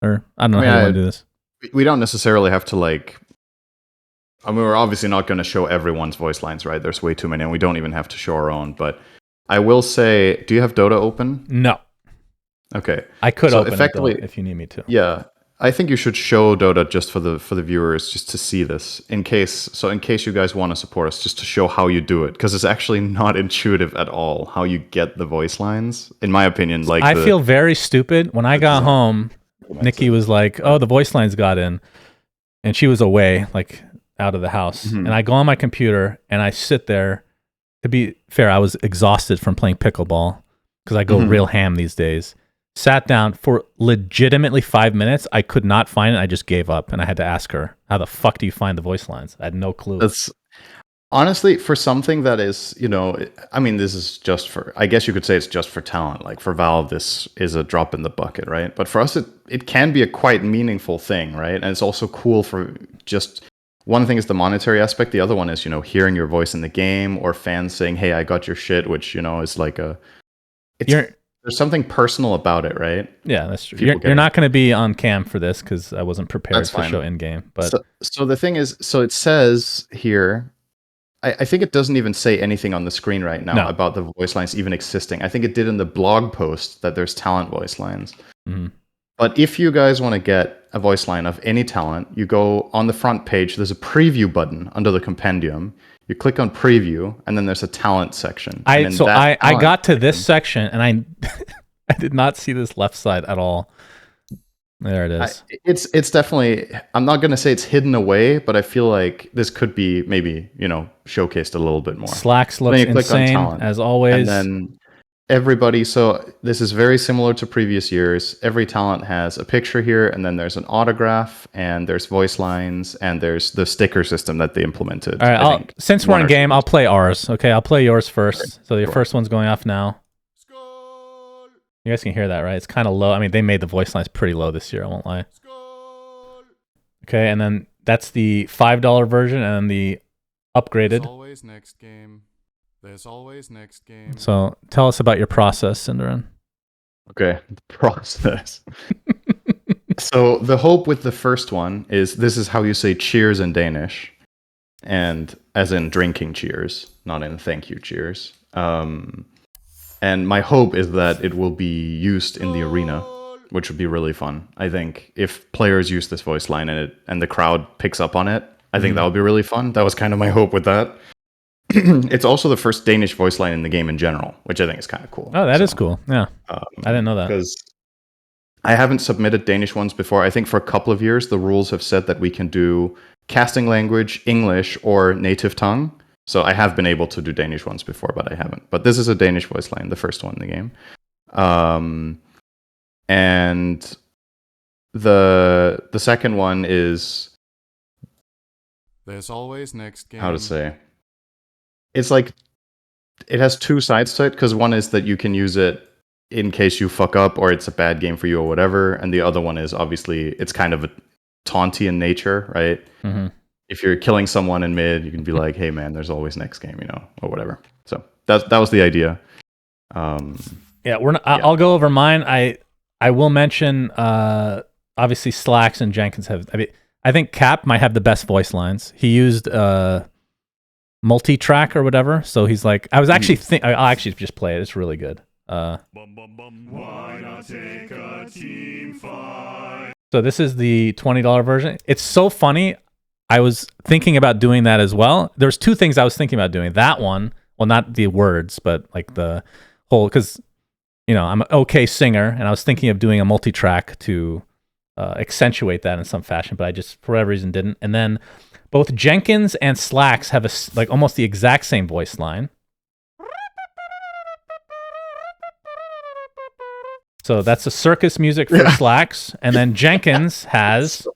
or I don't know how you want to do this. We don't necessarily have to we're obviously not going to show everyone's voice lines, right? There's way too many, and we don't even have to show our own. But I will say, do you have Dota open? No. Okay. I could open it though, if you need me to. Yeah. I think you should show Dota just for the viewers, just to see this, in case you guys want to support us, just to show how you do it, because it's actually not intuitive at all how you get the voice lines, in my opinion. I feel very stupid. When I got home, Nikki was like, "Oh, the voice lines got in," and she was away, like out of the house. And I go on my computer and I sit there. To be fair, I was exhausted from playing pickleball because I go real ham these days. Sat down for legitimately 5 minutes. I could not find it. I just gave up, and I had to ask her, "How the fuck do you find the voice lines?" I had no clue. That's honestly, for something that is, I mean, this is just for, I guess you could say it's just for talent. Like for Valve, this is a drop in the bucket, right? But for us, it can be a quite meaningful thing, right? And it's also cool for just, one thing is the monetary aspect. The other one is, hearing your voice in the game, or fans saying, "Hey, I got your shit," which, is like there's something personal about it, right? Yeah, that's true. You're not going to be on cam for this because I wasn't prepared to show in game. But so the thing is, so it says here, I think it doesn't even say anything on the screen right now about the voice lines even existing. I think it did in the blog post that there's talent voice lines. But if you guys want to get a voice line of any talent, you go on the front page. There's a preview button under the Compendium. You click on preview, and then there's a talent section. I got to this section, and I did not see this left side at all. There it is. It's definitely, I'm not going to say it's hidden away, but I feel like this could be maybe, showcased a little bit more. Slacks looks insane, as always. And then everybody, so this is very similar to previous years. Every talent has a picture here, and then there's an autograph, and there's voice lines, and there's the sticker system that they implemented. All right, since we're in game, I'll play ours. Okay, I'll play yours first. Okay, so your first one's going off now. Skål! You guys can hear that, right? It's kind of low. I mean, they made the voice lines pretty low this year, I won't lie. Skål! Okay, and then that's the $5 version, and then the upgraded. There's always next game. There's always next game. So tell us about your process, Cinderin. Okay, the process. So the hope with the first one is, this is how you say cheers in Danish, and as in drinking cheers, not in thank you cheers. And my hope is that it will be used in the arena, which would be really fun. I think if players use this voice line and the crowd picks up on it, I think that would be really fun. That was kind of my hope with that. It's also the first Danish voice line in the game in general, which I think is kind of cool. Oh, that is cool. Yeah. I didn't know that. Because I haven't submitted Danish ones before. I think for a couple of years, the rules have said that we can do casting language, English, or native tongue. So I have been able to do Danish ones before, but I haven't. But this is a Danish voice line, the first one in the game. And the second one is... There's always next game. How to say... It's like, it has two sides to it, because one is that you can use it in case you fuck up or it's a bad game for you or whatever, and the other one is obviously it's kind of a taunty in nature, right? If you're killing someone in mid, you can be like, "Hey man, there's always next game," or whatever. So that was the idea. Yeah, I'll go over mine. I will mention obviously Slacks and Jenkins have. I think Cap might have the best voice lines. He used multi-track or whatever, so he's like, I was actually I'll actually just play it. It's really good. Why not take a team fight? So this is the $20 version. It's so funny. I was thinking about doing that as well. There's two things I was thinking about doing. That one, well, not the words, but like the whole, because I'm an okay singer, and I was thinking of doing a multi-track to accentuate that in some fashion, but I just for whatever reason didn't. And then both Jenkins and Slacks have almost the exact same voice line. So that's the circus music for Slacks, and then Jenkins has.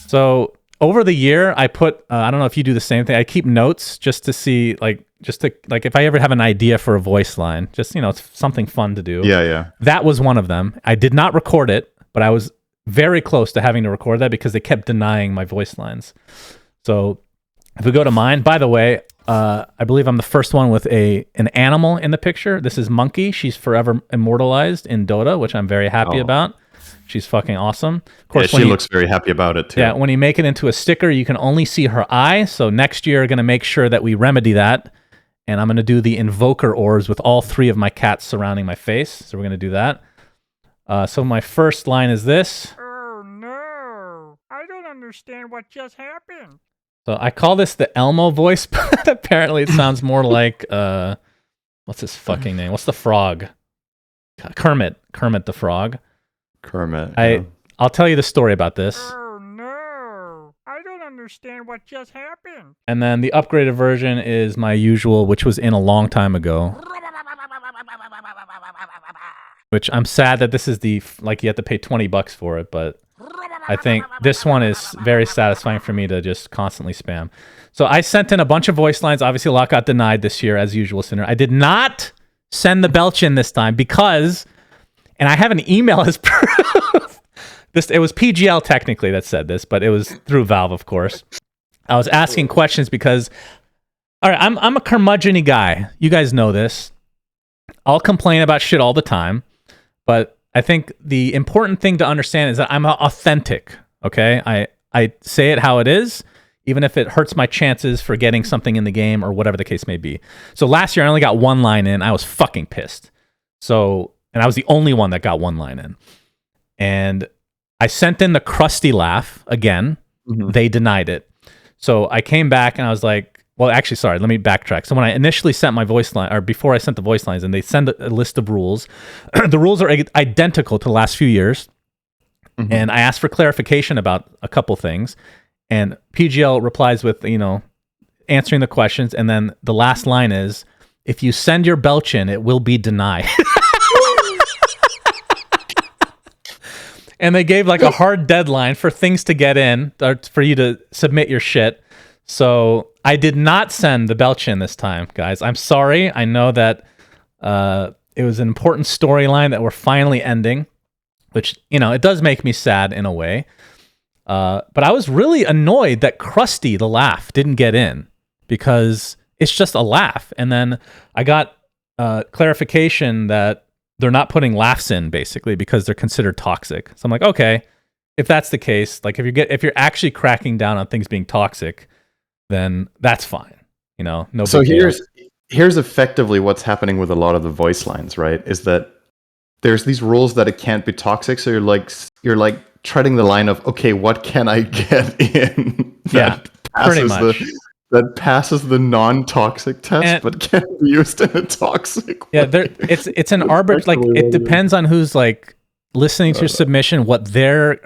So over the year, I put. I don't know if you do the same thing. I keep notes just to see, like, just to like if I ever have an idea for a voice line, just it's something fun to do. Yeah. That was one of them. I did not record it, but I was very close to having to record that because they kept denying my voice lines. So if we go to mine, by the way, I believe I'm the first one with an animal in the picture. This is Monkey. She's forever immortalized in Dota, which I'm very happy about. She's fucking awesome. Of course, she looks very happy about it too. Yeah, when you make it into a sticker, you can only see her eye. So next year, going to make sure that we remedy that. And I'm going to do the invoker orbs with all 3 of my cats surrounding my face. So we're going to do that. So my first line is this. Oh no, I don't understand what just happened. So I call this the Elmo voice, but apparently it sounds more like, what's his fucking name? What's the frog? Kermit the frog. Kermit. I'll tell you the story about this. Oh no, I don't understand what just happened. And then the upgraded version is my usual, which was in a long time ago. Which I'm sad that this is you have to pay $20 for it, but I think this one is very satisfying for me to just constantly spam. So I sent in a bunch of voice lines. Obviously, a lot got denied this year, as usual, Cinder. I did not send the belch in this time because, and I have an email as proof. It was PGL technically that said this, but it was through Valve, of course. I was asking questions because, all right, I'm a curmudgeon-y guy. You guys know this. I'll complain about shit all the time, but I think the important thing to understand is that I'm authentic, okay? I say it how it is, even if it hurts my chances for getting something in the game or whatever the case may be. So last year, I only got 1 line in. I was fucking pissed. And I was the only one that got 1 line in. And I sent in the crusty laugh again. Mm-hmm. They denied it. So I came back and I was like, well, actually, sorry, let me backtrack. So when I initially sent my voice line, or before I sent the voice lines, and they send a list of rules, the rules are identical to the last few years. Mm-hmm. And I asked for clarification about a couple things. And PGL replies with, answering the questions. And then the last line is, if you send your belch in, it will be denied. And they gave like a hard deadline for things to get in, or for you to submit your shit. So I did not send the belch in this time, guys. I'm sorry. I know that it was an important storyline that we're finally ending, which, it does make me sad in a way. But I was really annoyed that Krusty the Laugh didn't get in because it's just a laugh. And then I got clarification that they're not putting laughs in basically because they're considered toxic. So I'm like, okay, if that's the case, like if you're actually cracking down on things being toxic, then that's fine. No. So here's effectively what's happening with a lot of the voice lines, right? Is that there's these rules that it can't be toxic. So you're like treading the line of, okay, what can I get in pretty much. That passes the non-toxic test, but can't be used in a toxic way. Yeah, it's an arbiter. Like it depends on who's like listening to your submission, what their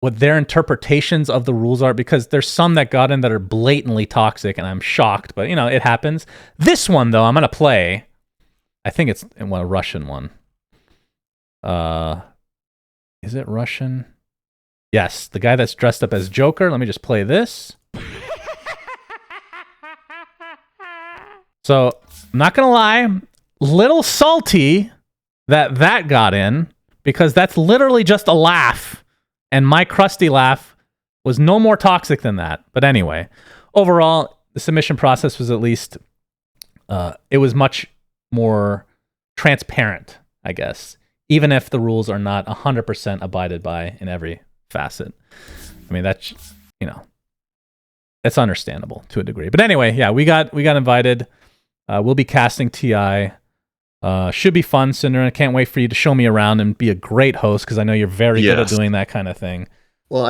interpretations of the rules are, because there's some that got in that are blatantly toxic, and I'm shocked. But it happens. This one though, I'm gonna play. I think it's a Russian one. Is it Russian? Yes, the guy that's dressed up as Joker. Let me just play this. So, I'm not going to lie, little salty that got in, because that's literally just a laugh, and my crusty laugh was no more toxic than that. But anyway, overall, the submission process was at least, it was much more transparent, I guess, even if the rules are not 100% abided by in every facet. I mean, that's, that's understandable to a degree. But anyway, yeah, we got invited. We'll be casting TI. Should be fun, Cinder. I can't wait for you to show me around and be a great host, because I know you're very good at doing that kind of thing. Well,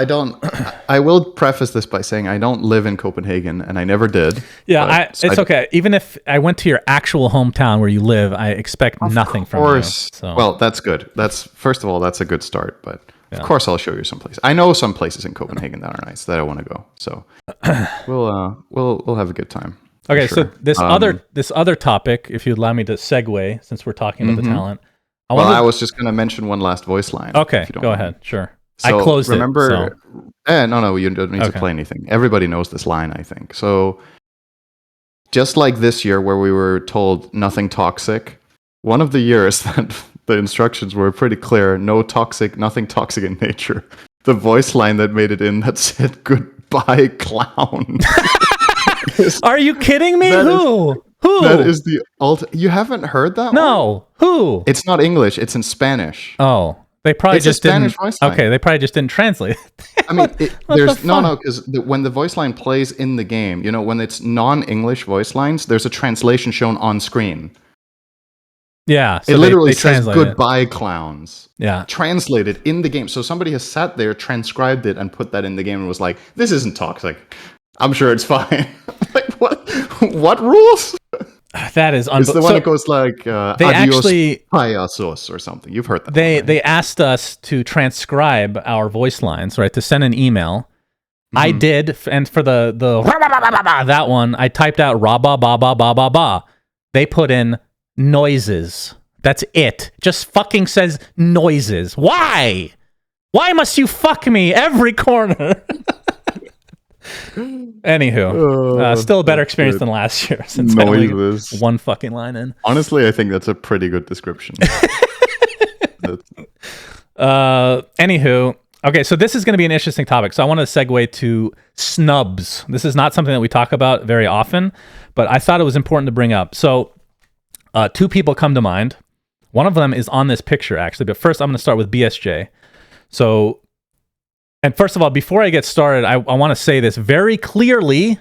I will preface this by saying I don't live in Copenhagen, and I never did. Yeah, it's okay. Even if I went to your actual hometown where you live, I expect nothing from you. So. Well, that's good. First of all, that's a good start, but of course I'll show you some places. I know some places in Copenhagen that are nice that I want to go. So we'll have a good time. Okay, sure. So this other topic, if you'd allow me to segue, since we're talking about the talent. I was just going to mention one last voice line. Okay, go ahead. Sure. So I closed remember, it. No, you don't need to play anything. Everybody knows this line, I think. So just like this year where we were told nothing toxic, one of the years that the instructions were pretty clear, no toxic, nothing toxic in nature. The voice line that made it in that said goodbye clown. Are you kidding me? Who? That is the You haven't heard that one? No. Who? It's not English, it's in Spanish. Oh. They probably It's a just didn't. Spanish voice line. Okay, they probably just didn't translate it. I mean, the fuck? because when the voice line plays in the game, when it's non-English voice lines, there's a translation shown on screen. Yeah, so it literally they says translate it. goodbye clowns. Yeah. Translated in the game. So somebody has sat there, transcribed it, and put that in the game and was like, this isn't toxic. I'm sure it's fine. Like, what? What rules? That is It's the one that goes like, they adios actually payasos or something. You've heard that. They asked us to transcribe our voice lines, right? To send an email. I did, and for the that one, I typed out ra ba ba ba ba ba ba. They put in noises. That's it. Just fucking says noises. Why? Why must you fuck me every corner? Anywho, still a better experience than last year since I only one fucking line in. Honestly, I think that's a pretty good description. Anywho, okay, so this is going to be an interesting topic. So I want to segue to snubs. This is not something that we talk about very often, but I thought it was important to bring up. So two people come to mind. One of them is on this picture, actually. But first, I'm going to start with BSJ. So, and first of all, before I get started, I want to say this very clearly.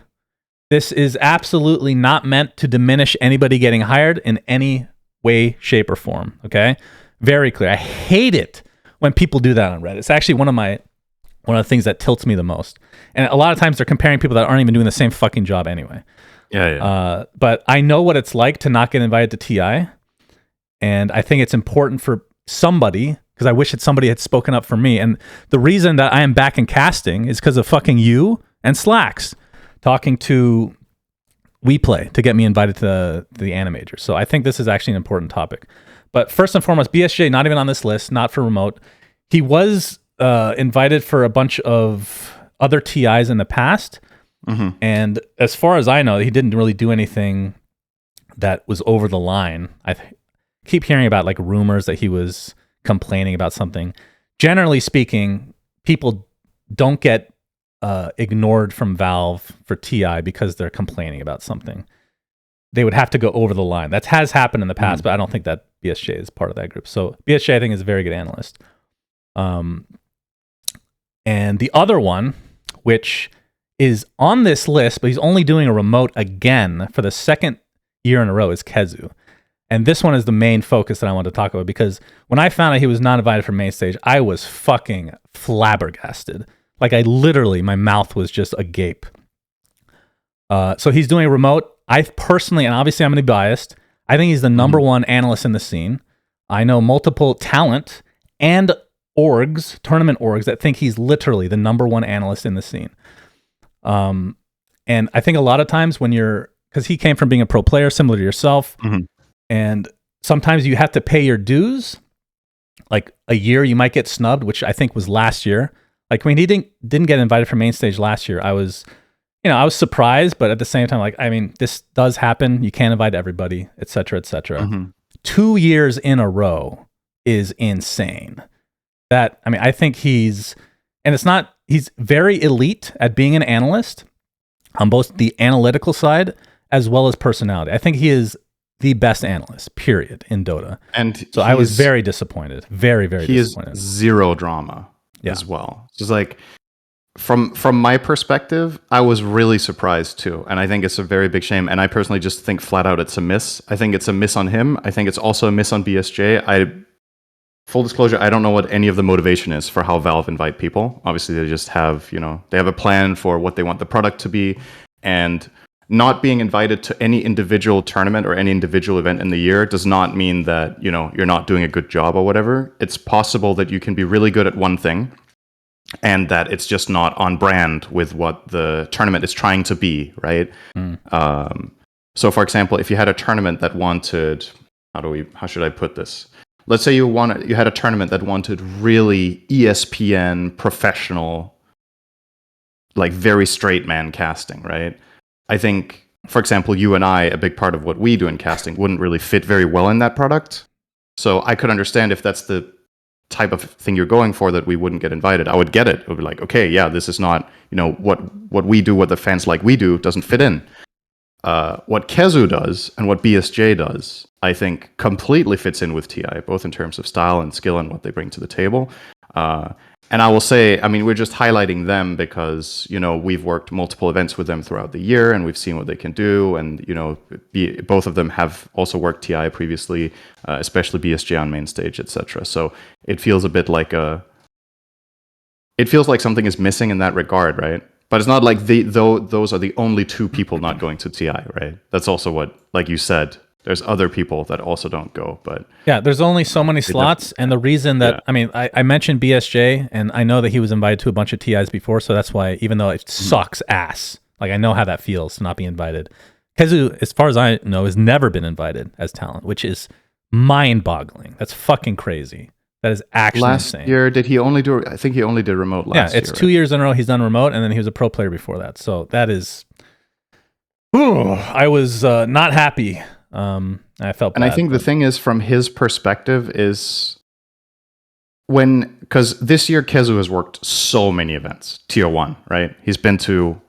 This is absolutely not meant to diminish anybody getting hired in any way, shape, or form. Okay? Very clear. I hate it when people do that on Reddit. It's actually one of the things that tilts me the most. And a lot of times they're comparing people that aren't even doing the same fucking job anyway. Yeah. But I know what it's like to not get invited to TI. And I think it's important for somebody, because I wish that somebody had spoken up for me. And the reason that I am back in casting is because of fucking you and Slacks talking to WePlay to get me invited to the Animator. So I think this is actually an important topic. But first and foremost, BSJ, not even on this list, not for remote. He was invited for a bunch of other TIs in the past. Mm-hmm. And as far as I know, he didn't really do anything that was over the line. I keep hearing about like rumors that he was complaining about something. Generally speaking, people don't get ignored from Valve for TI because they're complaining about something. They would have to go over the line. That has happened in the past, but I don't think that BSJ is part of that group. So BSJ, I think, is a very good analyst. And the other one, which is on this list, but he's only doing a remote again for the second year in a row, is KheZu. And this one is the main focus that I want to talk about, because when I found out he was not invited for main stage, I was fucking flabbergasted. Like, I literally, my mouth was just agape. So he's doing a remote. I personally, and obviously I'm going to be biased, I think he's the number one analyst in the scene. I know multiple talent and orgs, tournament orgs, that think he's literally the number one analyst in the scene. And I think a lot of times when because he came from being a pro player, similar to yourself, and sometimes you have to pay your dues. Like a year you might get snubbed, which I think was last year. Like when he didn't get invited for main stage last year, I was surprised, but at the same time, like, I mean, this does happen. You can't invite everybody, et cetera, et cetera. 2 years in a row is insane. I think he's very elite at being an analyst on both the analytical side as well as personality. I think he is the best analyst, period, in Dota. And so I was very disappointed. Very, very disappointed. He is zero drama as well. Just like, from my perspective, I was really surprised too. And I think it's a very big shame. And I personally just think flat out it's a miss. I think it's a miss on him. I think it's also a miss on BSJ. Full disclosure, I don't know what any of the motivation is for how Valve invite people. Obviously, they just have, they have a plan for what they want the product to be. And not being invited to any individual tournament or any individual event in the year does not mean that, you're not doing a good job or whatever. It's possible that you can be really good at one thing and that it's just not on brand with what the tournament is trying to be, right? So, for example, if you had a tournament that wanted, how should I put this? Let's say you had a tournament that wanted really ESPN professional, like very straight man casting, right? I think for example, you and I, a big part of what we do in casting wouldn't really fit very well in that product. So I could understand if that's the type of thing you're going for, that we wouldn't get invited. I would get it. It would be like, okay, yeah, this is not, what we do, what the fans like we do, doesn't fit in. What KheZu does and what BSJ does, I think, completely fits in with TI, both in terms of style and skill and what they bring to the table. And I will say, I mean, we're just highlighting them because, we've worked multiple events with them throughout the year and we've seen what they can do. And, both of them have also worked TI previously, especially BSJ on main stage, etc. So it feels a bit like it feels like something is missing in that regard, right? But it's not like those are the only two people not going to TI, right? That's also what, like you said, there's other people that also don't go, but yeah, there's only so many slots, and the reason that I mentioned BSJ, and I know that he was invited to a bunch of TIs before, so that's why, even though it sucks ass, like I know how that feels to not be invited. KheZu, as far as I know, has never been invited as talent, which is mind-boggling. That's fucking crazy. That is actually insane. Last year, did he only do? I think he only did remote last year. Yeah, it's 2 years in a row he's done remote, and then he was a pro player before that. So that is, I was not happy. I felt bad. And I think the thing is, from his perspective, is because this year KheZu has worked so many events, tier 1, right? He's been to,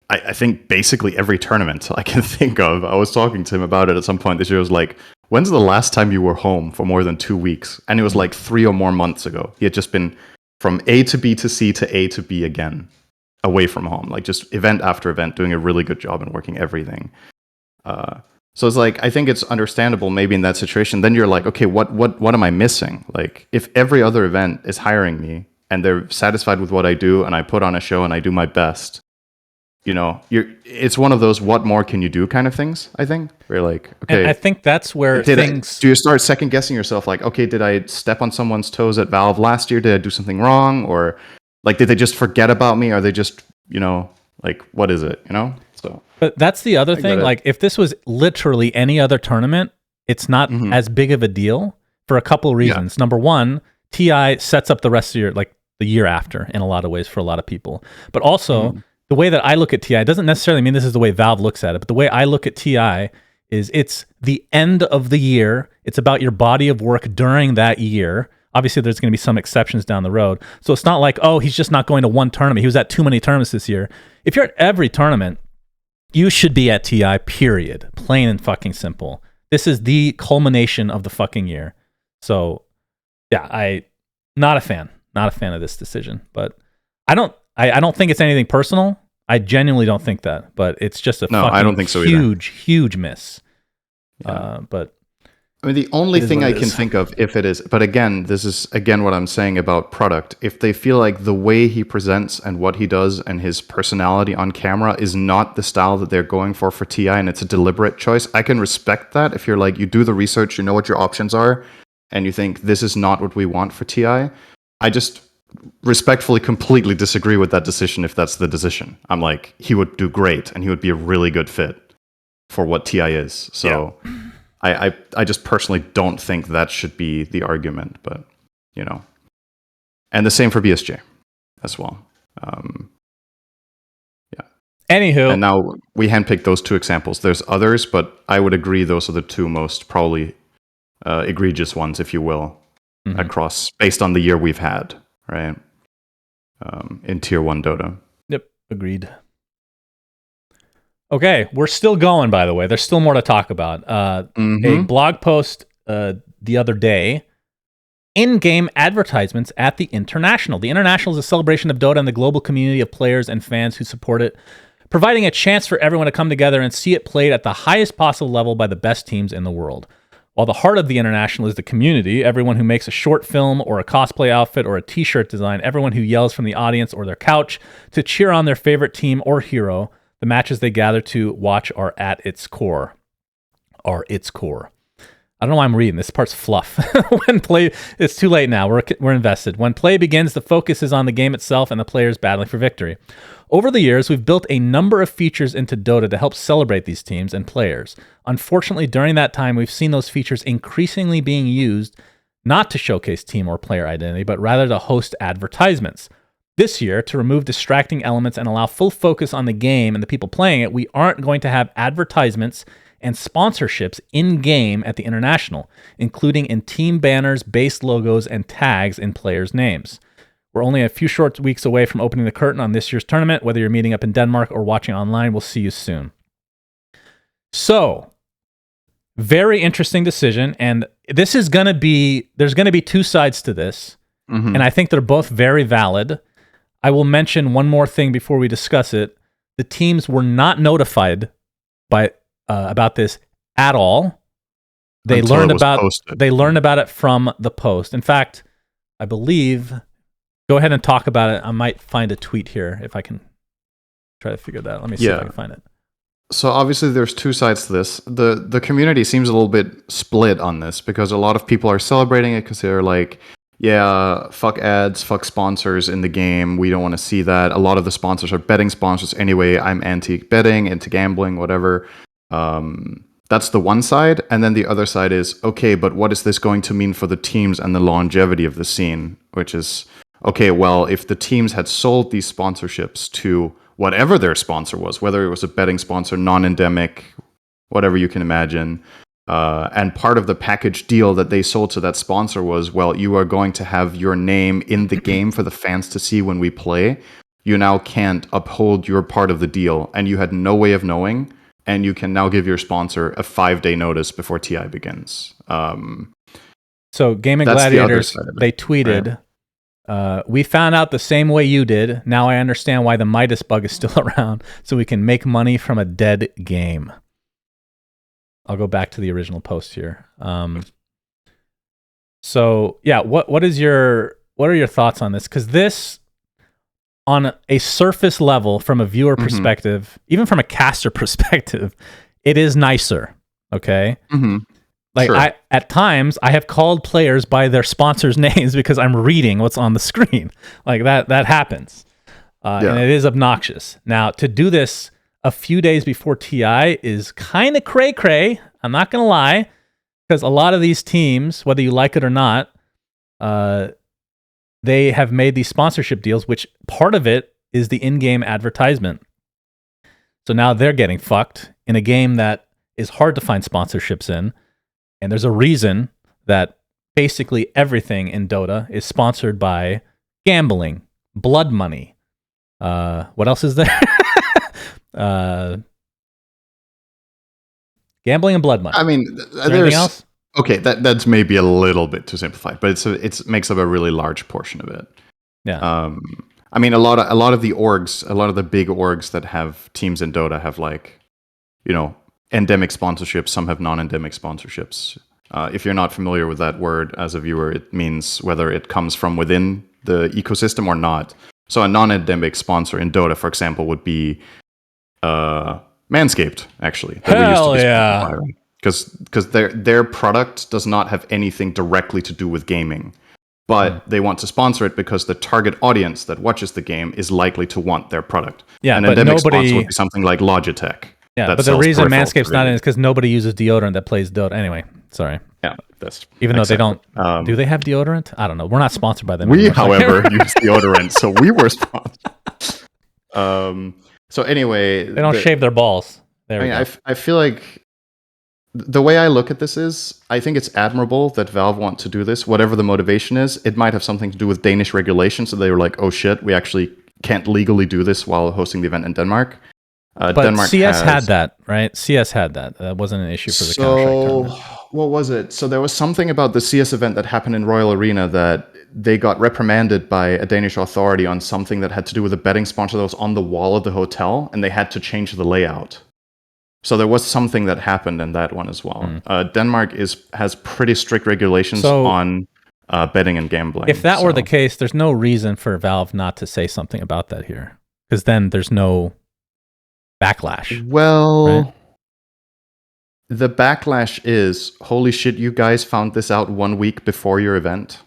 I think, basically every tournament I can think of. I was talking to him about it at some point this year. I was like, when's the last time you were home for more than 2 weeks? And it was like 3 or more months ago. He had just been from A to B to C to A to B again, away from home, like just event after event, doing a really good job and working everything. So it's like, I think it's understandable maybe in that situation. Then you're like, okay, what am I missing? Like, if every other event is hiring me and they're satisfied with what I do and I put on a show and I do my best, it's one of those what more can you do kind of things, I think. Where you're like, okay. And I think that's where do you start second guessing yourself, like, okay, did I step on someone's toes at Valve last year? Did I do something wrong? Or like, did they just forget about me? Are they just, like, what is it, So, but that's the other thing. Like, if this was literally any other tournament, it's not as big of a deal for a couple of reasons. Yeah. Number one, TI sets up the rest of your, like, the year after in a lot of ways for a lot of people. But also, the way that I look at TI doesn't necessarily mean this is the way Valve looks at it, but the way I look at TI is it's the end of the year. It's about your body of work during that year. Obviously, there's going to be some exceptions down the road. So it's not like, oh, he's just not going to one tournament. He was at too many tournaments this year. If you're at every tournament, you should be at TI, period. Plain and fucking simple. This is the culmination of the fucking year. So, yeah, not a fan of this decision. But I don't think it's anything personal. I genuinely don't think that. But it's just I don't think so either. Huge miss. Yeah. But I mean, the only thing I can think of, if it is, but again, this is again what I'm saying about product. If they feel like the way he presents and what he does and his personality on camera is not the style that they're going for TI, and it's a deliberate choice, I can respect that. If you're like, you do the research, you know what your options are, and you think this is not what we want for TI, I just respectfully completely disagree with that decision if that's the decision. I'm like, he would do great and he would be a really good fit for what TI is. So I just personally don't think that should be the argument, but and the same for BSJ as well. Anywho, and now we handpicked those two examples. There's others, but I would agree those are the two most probably egregious ones, if you will, across based on the year we've had, right? In Tier 1 Dota. Yep, agreed. Okay, we're still going, by the way. There's still more to talk about. A blog post the other day, in-game advertisements at the International. The International is a celebration of Dota and the global community of players and fans who support it, providing a chance for everyone to come together and see it played at the highest possible level by the best teams in the world. While the heart of the International is the community, everyone who makes a short film or a cosplay outfit or a t-shirt design, everyone who yells from the audience or their couch to cheer on their favorite team or hero, the matches they gather to watch are at its core. I don't know why I'm reading. This part's fluff. It's too late now. We're invested. When play begins, the focus is on the game itself and the players battling for victory. Over the years, we've built a number of features into Dota to help celebrate these teams and players. Unfortunately, during that time, we've seen those features increasingly being used not to showcase team or player identity, but rather to host advertisements. This year, to remove distracting elements and allow full focus on the game and the people playing it, we aren't going to have advertisements and sponsorships in-game at the International, including in team banners, base logos, and tags in players' names. We're only a few short weeks away from opening the curtain on this year's tournament. Whether you're meeting up in Denmark or watching online, we'll see you soon. So, very interesting decision, and this is going to be, there's going to be two sides to this, and I think they're both very valid. I will mention one more thing before we discuss it. The teams were not notified about this at all. They learned about it from the post. In fact, I believe, go ahead and talk about it. I might find a tweet here if I can try to figure that out. Let me see if I can find it. So obviously there's two sides to this. The community seems a little bit split on this because a lot of people are celebrating it because they're like, yeah, fuck ads, fuck sponsors in the game. We don't want to see that. A lot of the sponsors are betting sponsors anyway. I'm anti-betting, anti-gambling, whatever. That's the one side. And then the other side is, okay, but what is this going to mean for the teams and the longevity of the scene? Which is, okay, well, if the teams had sold these sponsorships to whatever their sponsor was, whether it was a betting sponsor, non-endemic, whatever you can imagine, and part of the package deal that they sold to that sponsor was, well, you are going to have your name in the game for the fans to see when we play. You now can't uphold your part of the deal, and you had no way of knowing, and you can now give your sponsor a 5-day notice before TI begins. So Gaming Gladiators, they tweeted, we found out the same way you did. Now I understand why the Midas bug is still around, so we can make money from a dead game. I'll go back to the original post here. So yeah, what are your thoughts on this? Because this, on a surface level, from a viewer perspective, even from a caster perspective, it is nicer. Okay. Like sure. At times I have called players by their sponsors' names because I'm reading what's on the screen. Like that happens, and it is obnoxious. Now to do this a few days before TI is kind of cray-cray. I'm not going to lie, because a lot of these teams, whether you like it or not, they have made these sponsorship deals, which part of it is the in-game advertisement. So now they're getting fucked in a game that is hard to find sponsorships in. And there's a reason that basically everything in Dota is sponsored by gambling, blood money. What else is there? Gambling and blood money. I mean, anything else? Okay, that's maybe a little bit too simplified, but it makes up a really large portion of it. Yeah. I mean, a lot of the orgs, a lot of the big orgs that have teams in Dota have, like, you know, endemic sponsorships. Some have non-endemic sponsorships. If you're not familiar with that word as a viewer, it means whether it comes from within the ecosystem or not. So a non-endemic sponsor in Dota, for example, would be Manscaped, actually. Hell yeah. Because their product does not have anything directly to do with gaming. But they want to sponsor it because the target audience that watches the game is likely to want their product. Yeah, an but endemic sponsor would be something like Logitech. Yeah, but the reason Manscaped's not in is because nobody uses deodorant that plays Dota. Anyway, sorry. Yeah, that's even though they don't. Do they have deodorant? I don't know. We're not sponsored by them. We, however, use deodorant, so we were sponsored. So anyway, they don't shave their balls. There we go. I feel like the way I look at this is, I think it's admirable that Valve want to do this, whatever the motivation is. It might have something to do with Danish regulations, so they were like, oh shit, we actually can't legally do this while hosting the event in Denmark. But Denmark CS had that, right? CS had that. That wasn't an issue for the Counter-Strike tournament. What was it? So there was something about the CS event that happened in Royal Arena that they got reprimanded by a Danish authority on something that had to do with a betting sponsor that was on the wall of the hotel, and they had to change the layout. So there was something that happened in that one as well. Denmark has pretty strict regulations on betting and gambling. If that were the case, there's no reason for Valve not to say something about that here, because then there's no backlash. Well, right? The backlash is, holy shit, you guys found this out 1 week before your event.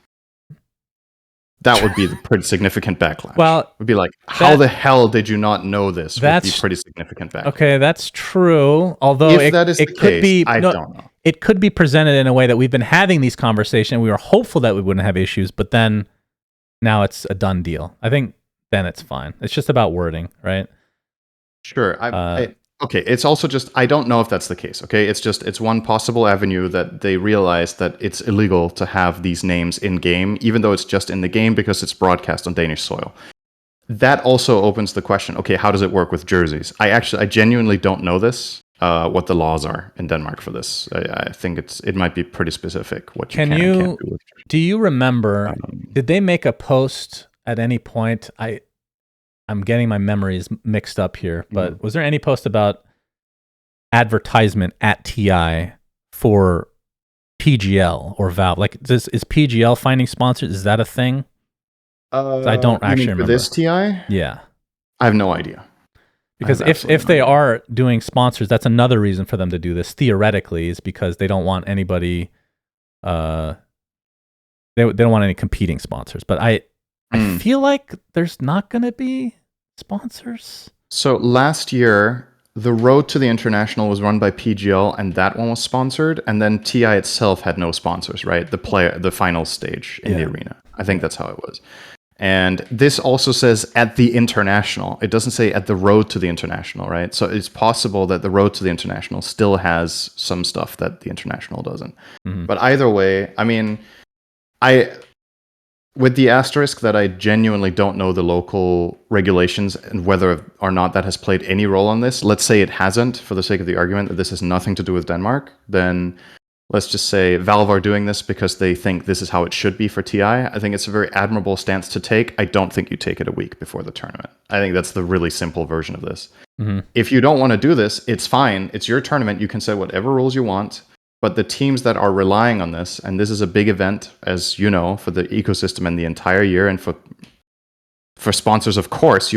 That would be the pretty significant backlash. Well, it would be like, how the hell did you not know this? Would be pretty significant backlash. Okay, that's true. Although if that is the case, I don't know. It could be presented in a way that we've been having these conversations. We were hopeful that we wouldn't have issues, but then now it's a done deal. I think then it's fine. It's just about wording, right? Sure. Okay. It's also just, I don't know if that's the case. Okay. It's one possible avenue that they realize that it's illegal to have these names in game, even though it's just in the game because it's broadcast on Danish soil. That also opens the question, okay, how does it work with jerseys? I genuinely don't know this, what the laws are in Denmark for this. I think it might be pretty specific what you can and can't do with jerseys. Do you remember, did they make a post at any point? I'm getting my memories mixed up here, but was there any post about advertisement at TI for PGL or Valve? Like, is PGL finding sponsors? Is that a thing? I don't actually remember. For this TI? Yeah. I have no idea. Because if they are doing sponsors, that's another reason for them to do this, theoretically, is because they don't want anybody, they don't want any competing sponsors. But I feel like there's not going to be sponsors. So last year, the Road to the International was run by PGL, and that one was sponsored. And then TI itself had no sponsors, right? The final stage in the arena. I think that's how it was. And this also says at the International. It doesn't say at the Road to the International, right? So it's possible that the Road to the International still has some stuff that the International doesn't. Mm-hmm. But either way, I mean, with the asterisk that I genuinely don't know the local regulations and whether or not that has played any role on this, let's say it hasn't, for the sake of the argument that this has nothing to do with Denmark, then let's just say Valve are doing this because they think this is how it should be for TI. I think it's a very admirable stance to take. I don't think you take it a week before the tournament. I think that's the really simple version of this. Mm-hmm. If you don't want to do this, it's fine. It's your tournament. You can set whatever rules you want. But the teams that are relying on this, and this is a big event, as you know, for the ecosystem and the entire year, and for sponsors, of course,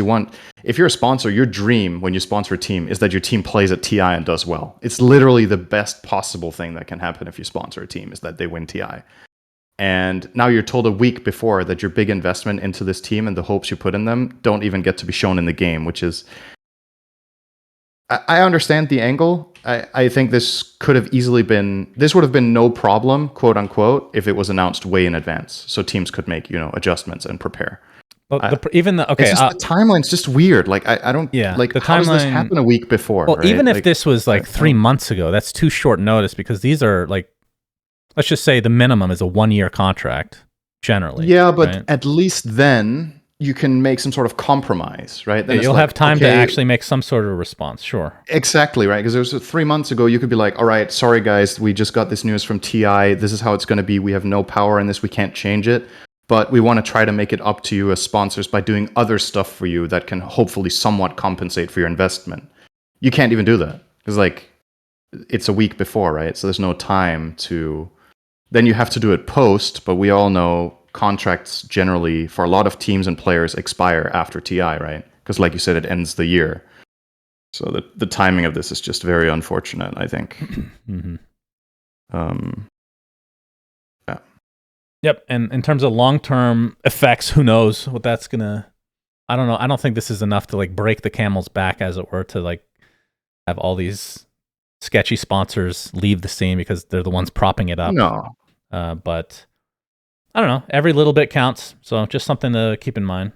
if you're a sponsor, your dream when you sponsor a team is that your team plays at TI and does well. It's literally the best possible thing that can happen if you sponsor a team, is that they win TI. And now you're told a week before that your big investment into this team and the hopes you put in them don't even get to be shown in the game, which is... I understand the angle. I think this would have been no problem, quote unquote, if it was announced way in advance, so teams could make adjustments and prepare. Well, the timeline's just weird. Like I don't. Yeah. Like, how does this happen a week before? Well, right? Even if this was like 3 months ago, that's too short notice, because these are like, let's just say the minimum is a 1-year contract generally. Yeah, but at least then you can make some sort of compromise, right? Then you'll have time to actually make some sort of response, sure. Exactly, right? Because there was 3 months ago, you could be like, all right, sorry guys, we just got this news from TI. This is how it's going to be. We have no power in this. We can't change it. But we want to try to make it up to you as sponsors by doing other stuff for you that can hopefully somewhat compensate for your investment. You can't even do that. Because it's a week before, right? So there's no time to... Then you have to do it post, but we all know contracts generally for a lot of teams and players expire after TI, right? Because like you said, it ends the year. So the timing of this is just very unfortunate, I think. Mm-hmm. Yeah. Yep. And in terms of long-term effects, who knows what that's gonna... I don't know. I don't think this is enough to break the camel's back, as it were, to have all these sketchy sponsors leave the scene because they're the ones propping it up. No. But I don't know. Every little bit counts, so just something to keep in mind.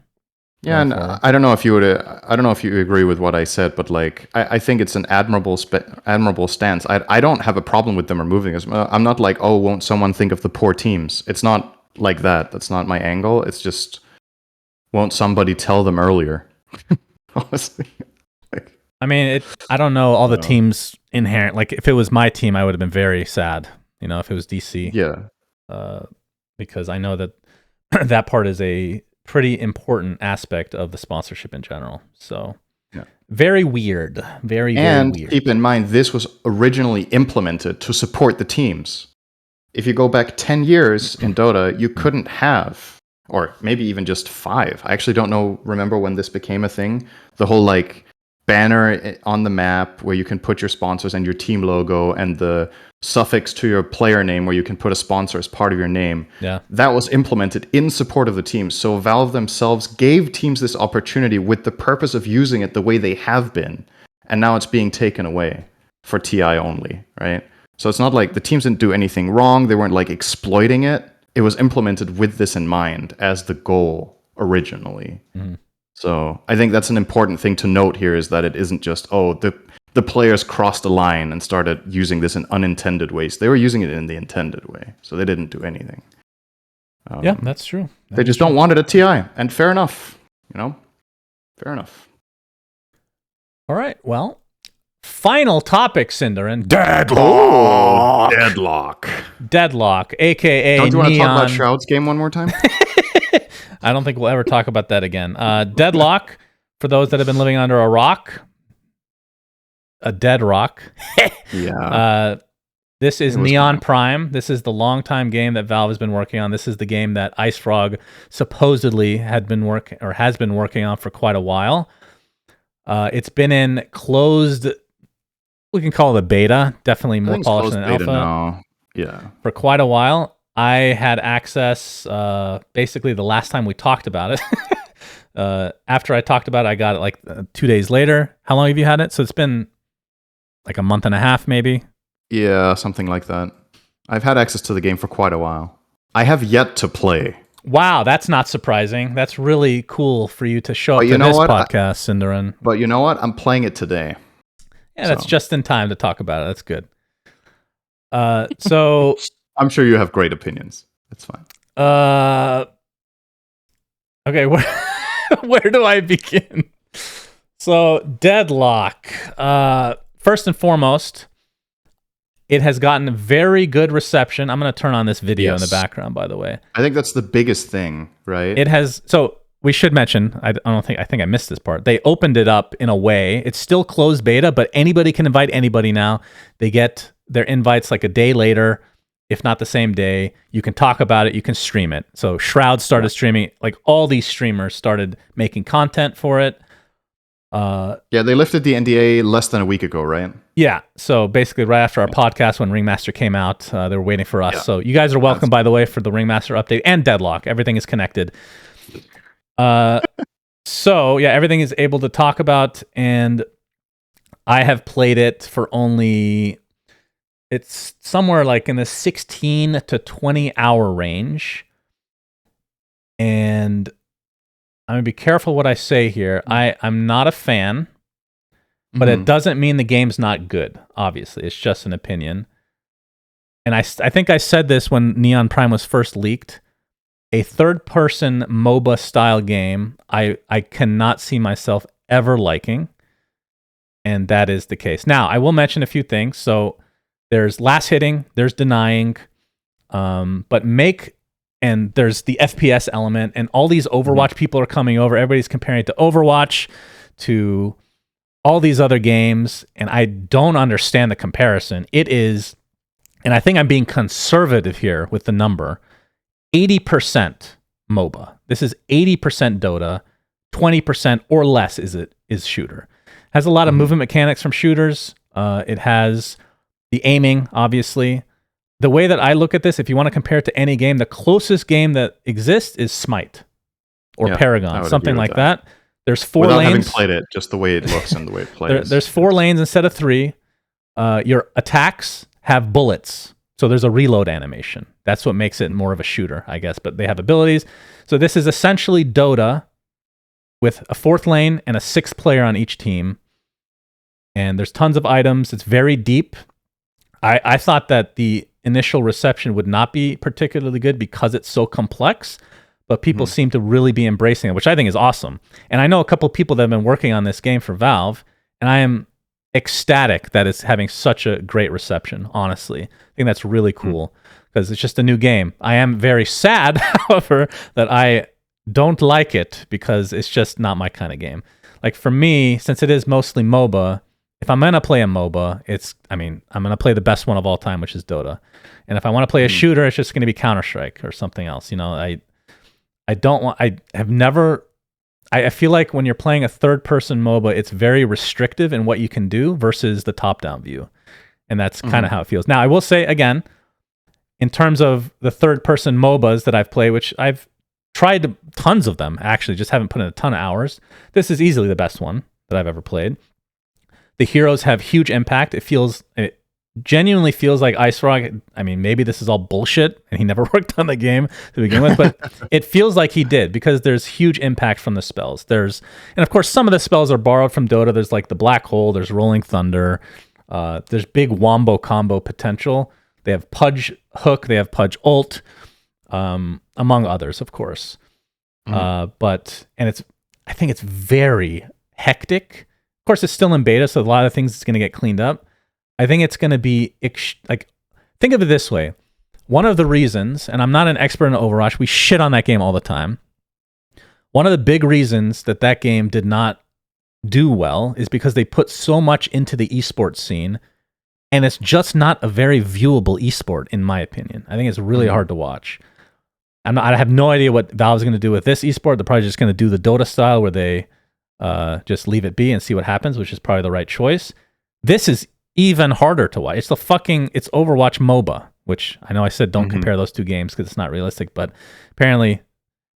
Yeah, and I don't know if you agree with what I said, but I think it's an admirable stance. I don't have a problem with them removing us. I'm not like, oh, won't someone think of the poor teams? It's not like that. That's not my angle. It's just, won't somebody tell them earlier? Honestly. I mean, I don't know all the teams inherent. If it was my team, I would have been very sad. If it was DC. Yeah. Because I know that that part is a pretty important aspect of the sponsorship in general. So, very weird. Very weird. And keep in mind, this was originally implemented to support the teams. If you go back 10 years in Dota, you couldn't have, or maybe even just 5. I actually don't remember when this became a thing. The whole banner on the map where you can put your sponsors and your team logo, and the suffix to your player name where you can put a sponsor as part of your name. Yeah. That was implemented in support of the teams. So Valve themselves gave teams this opportunity with the purpose of using it the way they have been. And now it's being taken away for TI only, right? So it's not like the teams didn't do anything wrong. They weren't exploiting it. It was implemented with this in mind as the goal originally. Mm-hmm. So I think that's an important thing to note here, is that it isn't just, the players crossed a line and started using this in unintended ways. They were using it in the intended way, so they didn't do anything. Yeah, that's true. They just don't want it at TI, and fair enough. Fair enough. All right, well, final topic, Cinder, and Deadlock. Deadlock, aka Don't you want to Neon. talk about Shroud's game one more time? I don't think we'll ever talk about that again. Deadlock, for those that have been living under a rock, a dead rock. Yeah. This is Neon Prime. This is the longtime game that Valve has been working on. This is the game that IceFrog supposedly has been working on for quite a while. It's been in closed, we can call it a beta, definitely more polished than an alpha. Now. Yeah. For quite a while. I had access basically the last time we talked about it. After I talked about it, I got it like 2 days later. How long have you had it? So it's been like a month and a half, maybe? Yeah, something like that. I've had access to the game for quite a while. I have yet to play. Wow, that's not surprising. That's really cool for you to show up to this podcast, Cinderin. But you know what? I'm playing it today. Yeah, that's just in time to talk about it. That's good. So I'm sure you have great opinions. It's fine. Okay, where do I begin? So, Deadlock. First and foremost, it has gotten very good reception. I'm going to turn on this video in the background, by the way. I think that's the biggest thing, right? It has. So we should mention. I think I missed this part. They opened it up in a way. It's still closed beta, but anybody can invite anybody now. They get their invites like a day later, if not the same day. You can talk about it. You can stream it. So Shroud started streaming. Like all these streamers started making content for it. Yeah, they lifted the NDA less than a week ago, right? Yeah, so basically right after our podcast when Ringmaster came out, they were waiting for us. Yeah. So you guys are welcome, by the way, for the Ringmaster update and Deadlock. Everything is connected. So yeah, everything is able to talk about, and I have played it for only, it's somewhere like in the 16 to 20 hour range. And I'm going to be careful what I say here. I'm not a fan, but it doesn't mean the game's not good, obviously. It's just an opinion. And I think I said this when Neon Prime was first leaked. A third-person MOBA-style game, I cannot see myself ever liking, and that is the case. Now, I will mention a few things. So there's last hitting, there's denying, but and there's the FPS element, and all these Overwatch people are coming over. Everybody's comparing it to Overwatch, to all these other games, and I don't understand the comparison. It is, and I think I'm being conservative here with the number, 80% MOBA. This is 80% Dota, 20% or less is shooter. Has a lot of movement mechanics from shooters. It has the aiming, obviously. The way that I look at this, if you want to compare it to any game, the closest game that exists is Smite or Paragon, something like that. There's 4 lanes. Without having played it, just the way it looks and the way it plays. There's 4 lanes instead of 3. Your attacks have bullets, so there's a reload animation. That's what makes it more of a shooter, I guess, but they have abilities. So this is essentially Dota with a 4th lane and a 6th player on each team. And there's tons of items. It's very deep. I thought that the initial reception would not be particularly good because it's so complex, but people seem to really be embracing it, which I think is awesome. And I know a couple of people that have been working on this game for Valve, and I am ecstatic that it's having such a great reception, honestly. I think that's really cool because it's just a new game. I am very sad, however, that I don't like it because it's just not my kind of game. Like for me, since it is mostly MOBA, if I'm going to play a MOBA, I'm going to play the best one of all time, which is Dota. And if I want to play a shooter, it's just going to be Counter-Strike or something else. I feel like when you're playing a third-person MOBA, it's very restrictive in what you can do versus the top-down view. And that's kind of how it feels. Now, I will say, again, in terms of the third-person MOBAs that I've played, which I've tried tons of them, actually, just haven't put in a ton of hours, this is easily the best one that I've ever played. The heroes have huge impact. It feels genuinely feels like Ice Rock. I mean, maybe this is all bullshit and he never worked on the game to begin with, but it feels like he did because there's huge impact from the spells. And of course, some of the spells are borrowed from Dota. There's like the Black Hole, there's Rolling Thunder, there's big wombo combo potential. They have Pudge Hook, they have Pudge Ult, among others, of course. I think it's very hectic. Of course, it's still in beta, so a lot of things is going to get cleaned up. I think it's going to be think of it this way. One of the reasons, and I'm not an expert in Overwatch, we shit on that game all the time. One of the big reasons that game did not do well is because they put so much into the esports scene, and it's just not a very viewable esport, in my opinion. I think it's really hard to watch. I have no idea what Valve's going to do with this esport. They're probably just going to do the Dota style where they just leave it be and see what happens, which is probably the right choice. This is even harder to watch. It's it's Overwatch MOBA, which I know I said don't compare those two games because it's not realistic, but apparently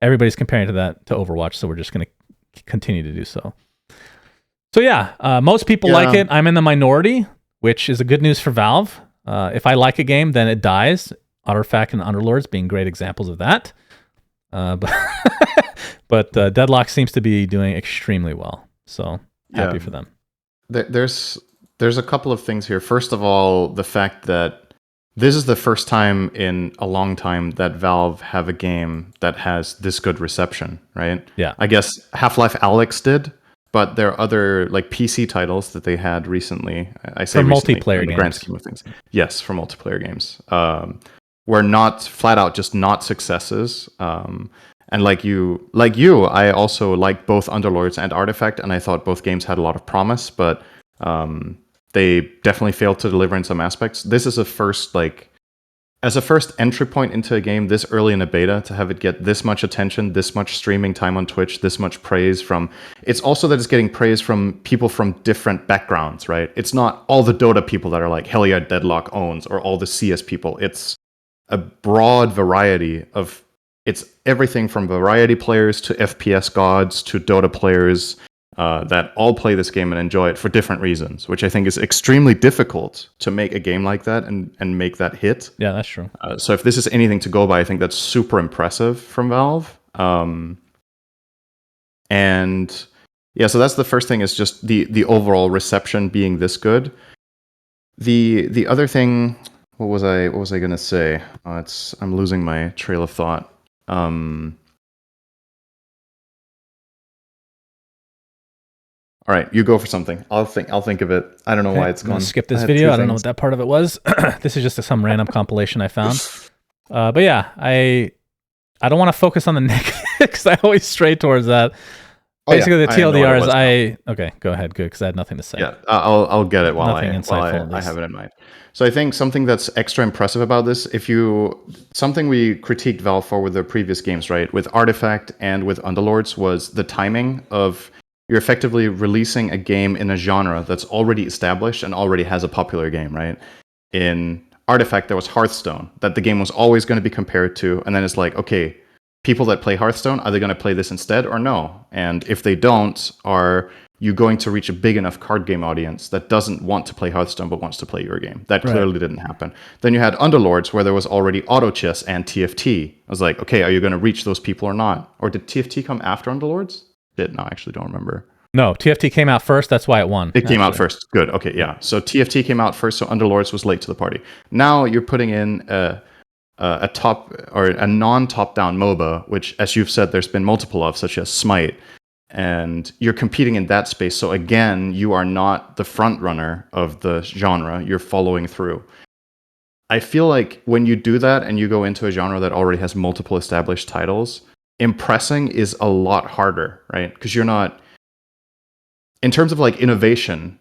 everybody's comparing to Overwatch, so we're just going to continue to do so. So yeah, most people like it. I'm in the minority, which is a good news for Valve. If I like a game, then it dies. Artifact and Underlords being great examples of that. But Deadlock seems to be doing extremely well. So happy for them. There's a couple of things here. First of all, the fact that this is the first time in a long time that Valve have a game that has this good reception, right? Yeah. I guess Half-Life Alyx did, but there are other like PC titles that they had recently. I say for recently, multiplayer in the games. grand scheme of things. Yes, for multiplayer games. Were not flat out just not successes. And like you, I also like both Underlords and Artifact, and I thought both games had a lot of promise, but they definitely failed to deliver in some aspects. This is as a first entry point into a game this early in a beta, to have it get this much attention, this much streaming time on Twitch, this much praise from... It's also that it's getting praise from people from different backgrounds, right? It's not all the Dota people that are like, hell yeah, Deadlock owns, or all the CS people. It's a broad variety of... It's everything from variety players to FPS gods to Dota players that all play this game and enjoy it for different reasons, which I think is extremely difficult to make a game like that and make that hit. Yeah, that's true. So if this is anything to go by, I think that's super impressive from Valve. And yeah, so that's the first thing, is just the overall reception being this good. The other thing, what was I gonna say? I'm losing my trail of thought. All right, you go for something. I'll think of it. I don't know why it's gone. Skip this video. I don't know what that part of it was. This is just some random compilation I found. But yeah, I don't want to focus on the negative because I always stray towards that. Basically, the TLDR is okay. Go ahead, good, because I had nothing to say. Yeah, I'll get it while I have it in mind. So I think something that's extra impressive about this, something we critiqued Valve for with their previous games, right, with Artifact and with Underlords, was the timing of... You're effectively releasing a game in a genre that's already established and already has a popular game, right? In Artifact, there was Hearthstone, that the game was always going to be compared to, and then it's like, okay, people that play Hearthstone, are they going to play this instead or no? And if they don't, are you going to reach a big enough card game audience that doesn't want to play Hearthstone but wants to play your game? That clearly didn't happen. Then you had Underlords, where there was already auto chess and TFT. I was like, okay, are you going to reach those people or not? Or did TFT come after Underlords? No, I actually don't remember. No, TFT came out first. That's why it won. It came out first. Good. Okay, yeah. So TFT came out first, so Underlords was late to the party. Now you're putting in a top or a non-top-down MOBA, which, as you've said, there's been multiple of, such as Smite, and you're competing in that space. So again, you are not the front runner of the genre. You're following through. I feel like when you do that and you go into a genre that already has multiple established titles, impressing is a lot harder, right? Because you're not... In terms of like innovation,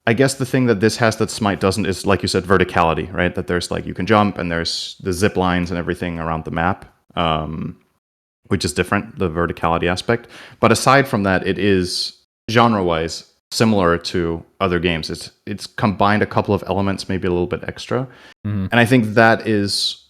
I guess the thing that this has that Smite doesn't is, like you said, verticality, right? That there's like, you can jump and there's the zip lines and everything around the map, which is different, the verticality aspect. But aside from that, it is genre-wise similar to other games. It's combined a couple of elements, maybe a little bit extra. And I think that is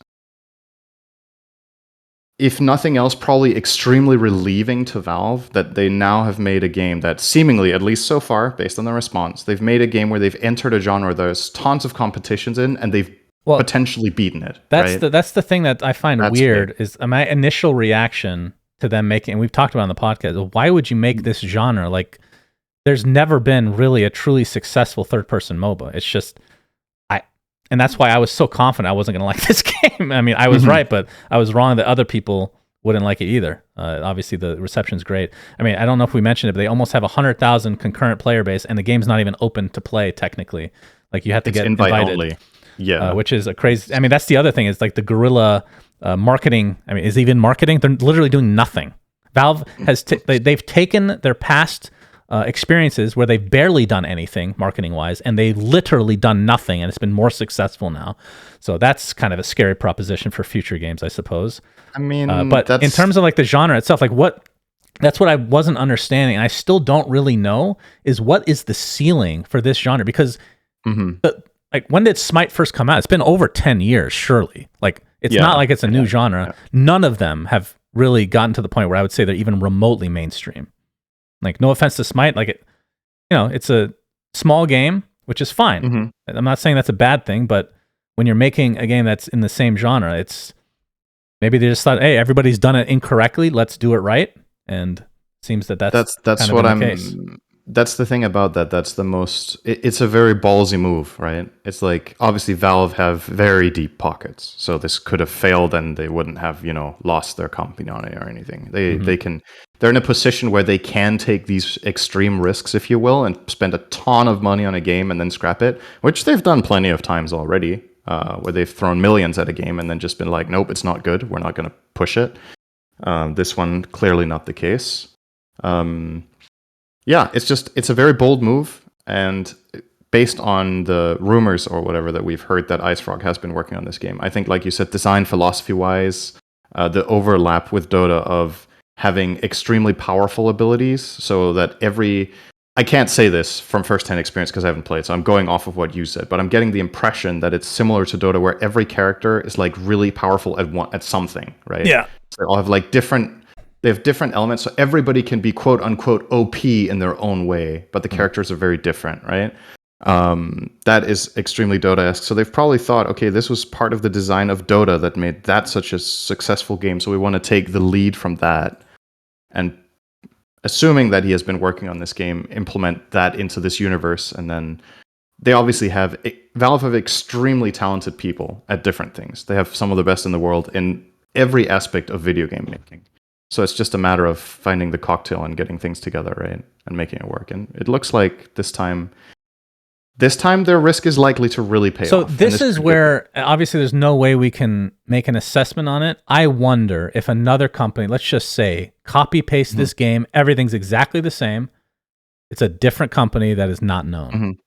if nothing else, probably extremely relieving to Valve that they now have made a game that seemingly, at least so far, based on the response, they've made a game where they've entered a genre there's tons of competitions in, and they've potentially beaten it. That's right? that's the thing that I find That's weird big. is my initial reaction to them making, and we've talked about on the podcast, why would you make this genre? Like, there's never been really a truly successful third-person MOBA. It's just, and that's why I was so confident I wasn't going to like this game. I mean, I was right, but I was wrong that other people wouldn't like it either. Obviously, the reception's great. I mean, I don't know if we mentioned it, but they almost have 100,000 concurrent player base, and the game's not even open to play technically. Like, you have to get invited. Only. Yeah. Which is a crazy. I mean, that's the other thing is like the guerrilla marketing. I mean, is even marketing? They're literally doing nothing. Valve has they've taken their past experiences where they've barely done anything marketing wise, and they've literally done nothing, and it's been more successful now. So that's kind of a scary proposition for future games, I suppose. I mean, but in terms of like the genre itself, like that's what I wasn't understanding, and I still don't really know is what is the ceiling for this genre, because like, when did Smite first come out? It's been over 10 years, surely. Like, it's not like it's a new genre. Yeah. None of them have really gotten to the point where I would say they're even remotely mainstream. Like, no offense to Smite, like, it's a small game, which is fine. I'm not saying that's a bad thing, but when you're making a game that's in the same genre, it's maybe they just thought, hey, everybody's done it incorrectly, let's do it right. And it seems that's kind of what the I'm case. That's the thing about that. That's the most. It's a very ballsy move, right? It's like, obviously Valve have very deep pockets, so this could have failed, and they wouldn't have lost their company on it or anything. They're in a position where they can take these extreme risks, if you will, and spend a ton of money on a game and then scrap it, which they've done plenty of times already, where they've thrown millions at a game and then just been like, nope, it's not good. We're not going to push it. This one clearly not the case. Yeah, it's a very bold move, and based on the rumors or whatever that we've heard that IceFrog has been working on this game, I think, like you said, design philosophy-wise, the overlap with Dota of having extremely powerful abilities, so that I can't say this from first-hand experience because I haven't played, so I'm going off of what you said, but I'm getting the impression that it's similar to Dota, where every character is like really powerful at something, right? Yeah. So they all have like they have different elements, so everybody can be quote unquote OP in their own way, but the characters are very different, right? That is extremely Dota-esque. So they've probably thought, okay, this was part of the design of Dota that made that such a successful game, so we want to take the lead from that, and assuming that he has been working on this game, implement that into this universe. And then they obviously Valve have extremely talented people at different things. They have some of the best in the world in every aspect of video game making. So it's just a matter of finding the cocktail and getting things together, right? And making it work. And it looks like this time their risk is likely to really pay off. So this is where, obviously, there's no way we can make an assessment on it. I wonder if another company, let's just say, copy-paste this game, everything's exactly the same. It's a different company that is not known.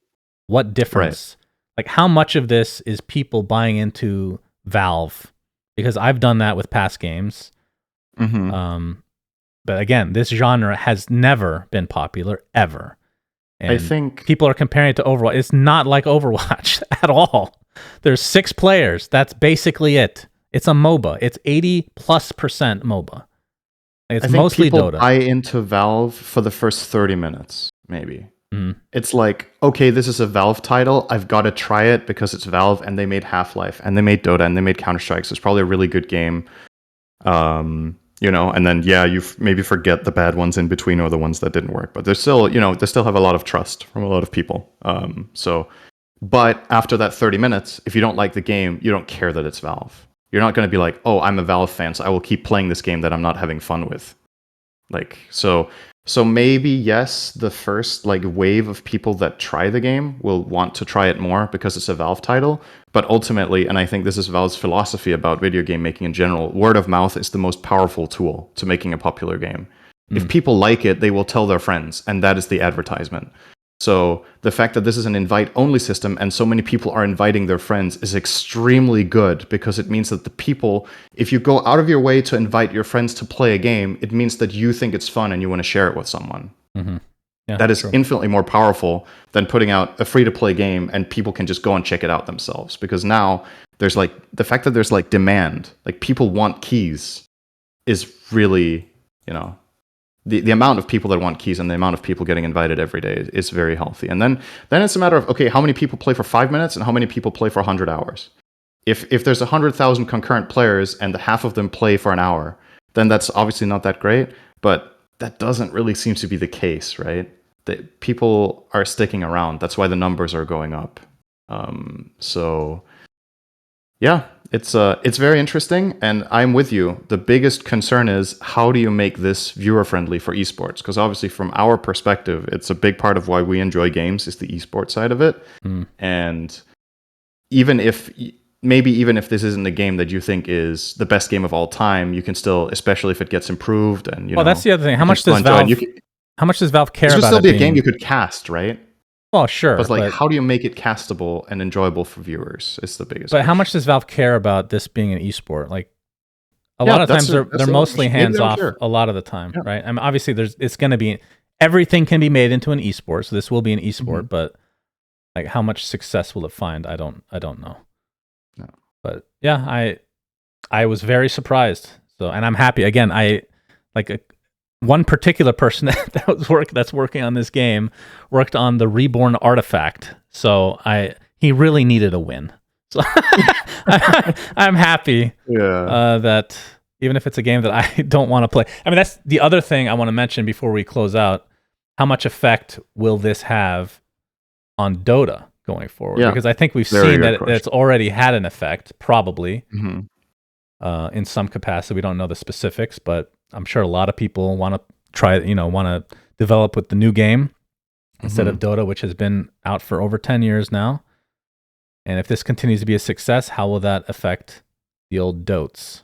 What difference? Right. Like, how much of this is people buying into Valve? Because I've done that with past games. But again, this genre has never been popular, ever. And I think people are comparing it to Overwatch. It's not like Overwatch at all. There's 6 players. That's basically it. It's a MOBA. It's 80+% MOBA. It's I think mostly people Dota. buy into Valve for the first 30 minutes, maybe. It's like, okay, this is a Valve title. I've got to try it because it's Valve, and they made Half-Life, and they made Dota, and they made Counter-Strike, so it's probably a really good game. And then, you maybe forget the bad ones in between or the ones that didn't work, but they're still, they still have a lot of trust from a lot of people. But after that 30 minutes, if you don't like the game, you don't care that it's Valve. You're not going to be like, oh, I'm a Valve fan, so I will keep playing this game that I'm not having fun with. Like, so maybe, yes, the first wave of people that try the game will want to try it more because it's a Valve title. But ultimately, and I think this is Valve's philosophy about video game making in general, word of mouth is the most powerful tool to making a popular game. If people like it, they will tell their friends, and that is the advertisement. So the fact that this is an invite-only system and so many people are inviting their friends is extremely good, because it means that the people, if you go out of your way to invite your friends to play a game, it means that you think it's fun and you want to share it with someone. Yeah, that is infinitely more powerful than putting out a free-to-play game and people can just go and check it out themselves. Because now there's the fact that there's demand, people want keys. is really, the amount of people that want keys and the amount of people getting invited every day is very healthy. And then it's a matter of, okay, how many people play for 5 minutes and how many people play for 100 hours? If there's 100,000 concurrent players and half of them play for an hour, then that's obviously not that great. But that doesn't really seem to be the case, right? That people are sticking around. That's why the numbers are going up. So yeah, it's very interesting, and I'm with you. The biggest concern is, how do you make this viewer friendly for esports? Because obviously, from our perspective, it's a big part of why we enjoy games is the esports side of it. And even if this isn't a game that you think is the best game of all time, you can still, especially if it gets improved, and that's the other thing. How much does Valve care about it? It should still be a game you could cast, right? Well, sure. But how do you make it castable and enjoyable for viewers? Is the biggest. But how much does Valve care about this being an esport? Like, a lot of times they're mostly hands off. A lot of the time, right? I mean, obviously, it's going to be, everything can be made into an esport, so this will be an esport. But like, how much success will it find? I don't know. No. But yeah, I was very surprised. So, and I'm happy. Again, one particular person that's working on this game worked on the Reborn artifact. So he really needed a win. So I'm happy that even if it's a game that I don't want to play. I mean, that's the other thing I want to mention before we close out. How much effect will this have on Dota going forward? Because I think we've seen that it's already had an effect, probably, in some capacity. We don't know the specifics, but I'm sure a lot of people want to try, want to develop with the new game instead of Dota, which has been out for over 10 years now. And if this continues to be a success, how will that affect the old Dotes?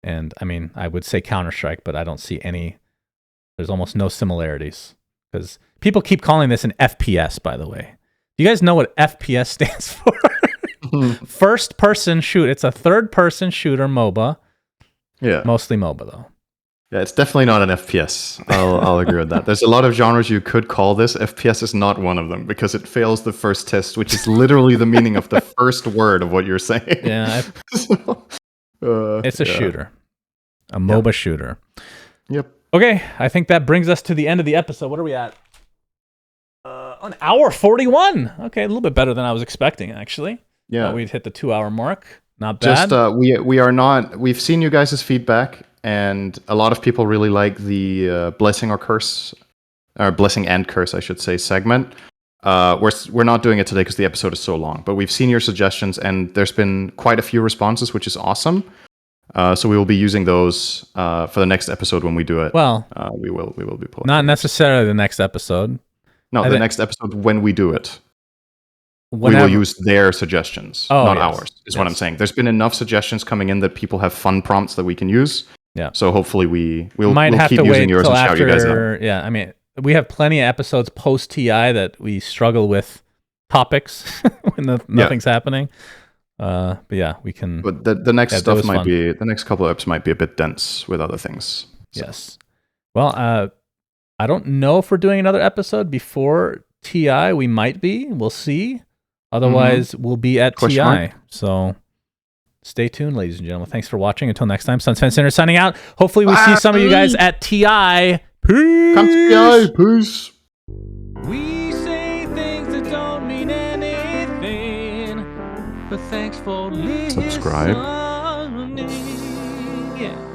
And I mean, I would say Counter-Strike, but I don't see there's almost no similarities, because people keep calling this an FPS, by the way. Do you guys know what FPS stands for? First person shoot. It's a third person shooter MOBA. Yeah. Mostly MOBA, though. Yeah, it's definitely not an FPS. I'll agree with that. There's a lot of genres you could call this. FPS is not one of them, because it fails the first test, which is literally the meaning of the first word of what you're saying. Yeah. It's a shooter. A MOBA shooter. Yep. Okay, I think that brings us to the end of the episode. What are we at? An hour 41. Okay, a little bit better than I was expecting, actually. Yeah. We'd hit the 2-hour mark. Not bad. Just we are not. We've seen you guys' feedback, and a lot of people really like the blessing or curse, or blessing and curse, I should say, segment. We're not doing it today because the episode is so long, but we've seen your suggestions, and there's been quite a few responses, which is awesome. So we will be using those for the next episode when we do it. Well, we will be pulling. Not necessarily the next episode. No, the next episode when we do it. Whenever. We will use their suggestions, not ours, is what I'm saying. There's been enough suggestions coming in that people have fun prompts that we can use. Yeah. So hopefully we'll keep using yours and shout you guys out. Yeah, I mean, we have plenty of episodes post TI that we struggle with topics when nothing's happening. But yeah, we can. But the next stuff might be, the next couple of episodes might be a bit dense with other things. So. Yes. Well, I don't know if we're doing another episode before TI. We might be. We'll see. Otherwise, we'll be at TI. So stay tuned, ladies and gentlemen. Thanks for watching. Until next time, Sunspence Center signing out. Hopefully, we see some of you guys at TI. Peace. Come to TI. Peace. We say things that don't mean anything, but thanks for listening. Subscribe. Yeah.